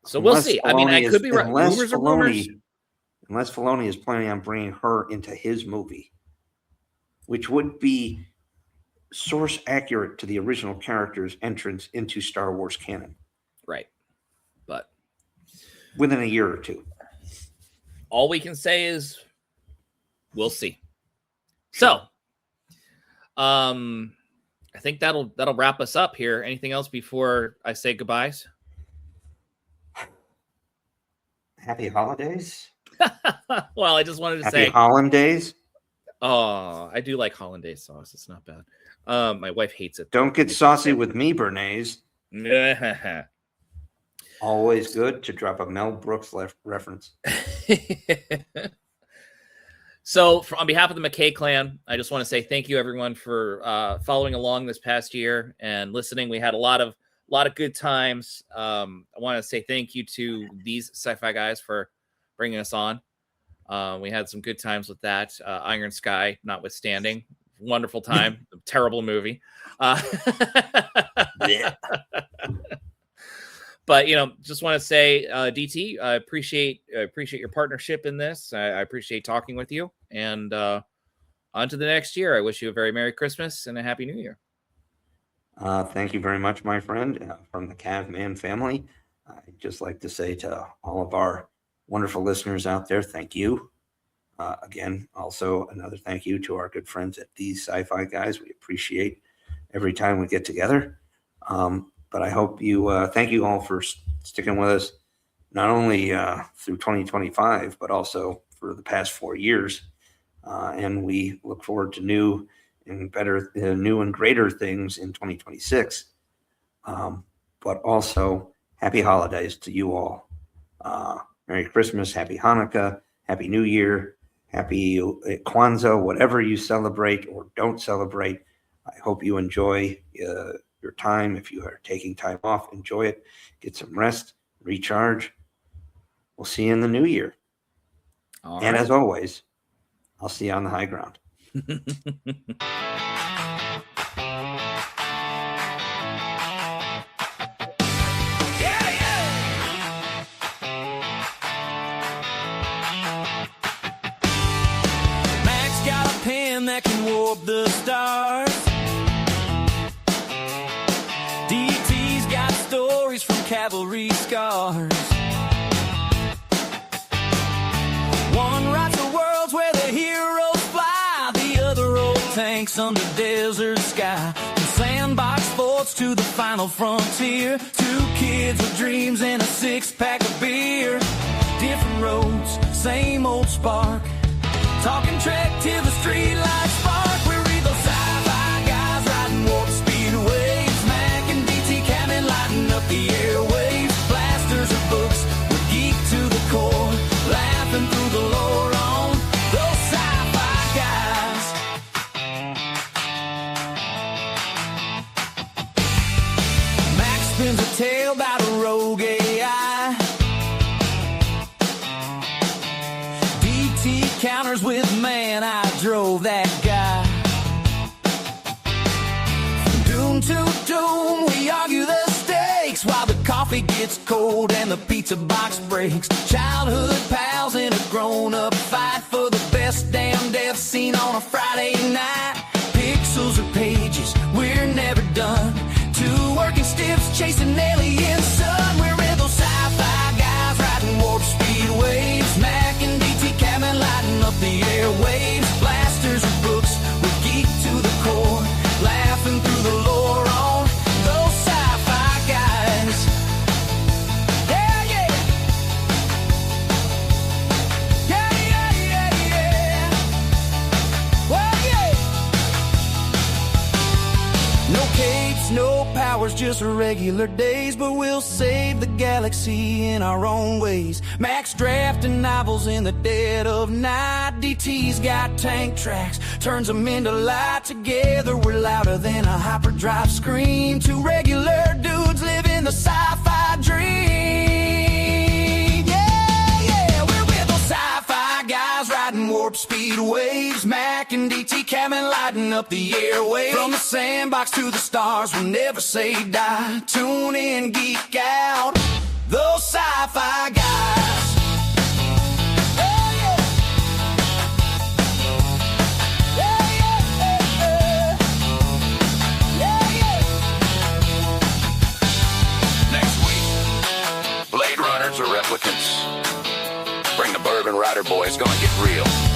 So we'll see. I mean, I could be right. Rumors are rumors. Unless Filoni is planning on bringing her into his movie, which would be source accurate to the original character's entrance into Star Wars canon. Right. But within a year or two. All we can say is we'll see. So, I think that'll wrap us up here. Anything else before I say goodbyes? Happy holidays. Well, I just wanted to say Happy hollandaise. Oh, I do like hollandaise sauce. It's not bad. My wife hates it. Don't get saucy with me, Bernays. Always good to drop a Mel Brooks reference. So, on behalf of the McKay clan, I just want to say thank you, everyone, for following along this past year and listening. We had a lot of good times. I want to say thank you to these Sci-Fi guys for bringing us on. We had some good times with that. Iron Sky, notwithstanding, wonderful time. Terrible movie. Yeah. But just want to say, DT, I appreciate your partnership in this. I appreciate talking with you. And on to the next year. I wish you a very Merry Christmas and a Happy New Year. Thank you very much, my friend, from the Caveman family. I'd just like to say to all of our wonderful listeners out there, thank you. Again, also another thank you to our good friends at These Sci-Fi Guys. We appreciate every time we get together. But I hope thank you all for sticking with us, not only through 2025, but also for the past 4 years. And we look forward to new and greater things in 2026. But also, happy holidays to you all. Merry Christmas, Happy Hanukkah, Happy New Year, Happy Kwanzaa, whatever you celebrate or don't celebrate. I hope you enjoy your time. If you are taking time off, enjoy it. Get some rest, recharge. We'll see you in the new year. All and right. as always, I'll see you on the high ground. Max got a pen that can warp the stars. DT's got stories from cavalry scars. One writes the worlds where the heroes fly, the other old tanks under desert sky. From sandbox forts to the final frontier, 2 kids with dreams and a 6-pack of beer. Different roads, same old spark. Talking Trek till the streetlights spark. We read those sci-fi guys riding warp speed waves. Mac and DT Cannon lighting up the airwaves. Blasters or books, we're geek to the core. Laughing through the lore on those sci-fi guys. Max spins a tale about a rogue AI. DT counters with man, I drove that guy. From doom to doom, we argue the stakes while the coffee gets cold and the pizza box breaks. Childhood pals in a grown-up fight for the best damn death scene on a Friday night. Pixels or pages, we're never done. 2 working stiffs chasing alien sun. We're in those sci-fi guys riding warp speed waves. Mac and DT cabin lighting up the airwaves. Blasters or books, we're geek to the core. Laughing through the lore on those sci-fi guys. Yeah, yeah. Yeah, yeah, yeah, yeah. Well, yeah. hours, just regular days, but we'll save the galaxy in our own ways. Max drafting novels in the dead of night. DT's got tank tracks, turns them into light. Together we're louder than a hyperdrive scream. Two regular dudes living the sci-fi dream. Yeah, we're with those sci-fi guys riding warp speed waves. Mac and DT Cabin lighting up the airwaves. From the sandbox to the stars, we'll never say die. Tune in, geek out, those sci-fi guys. Or replicants. Bring the Bourbon Rider boys, gonna get real.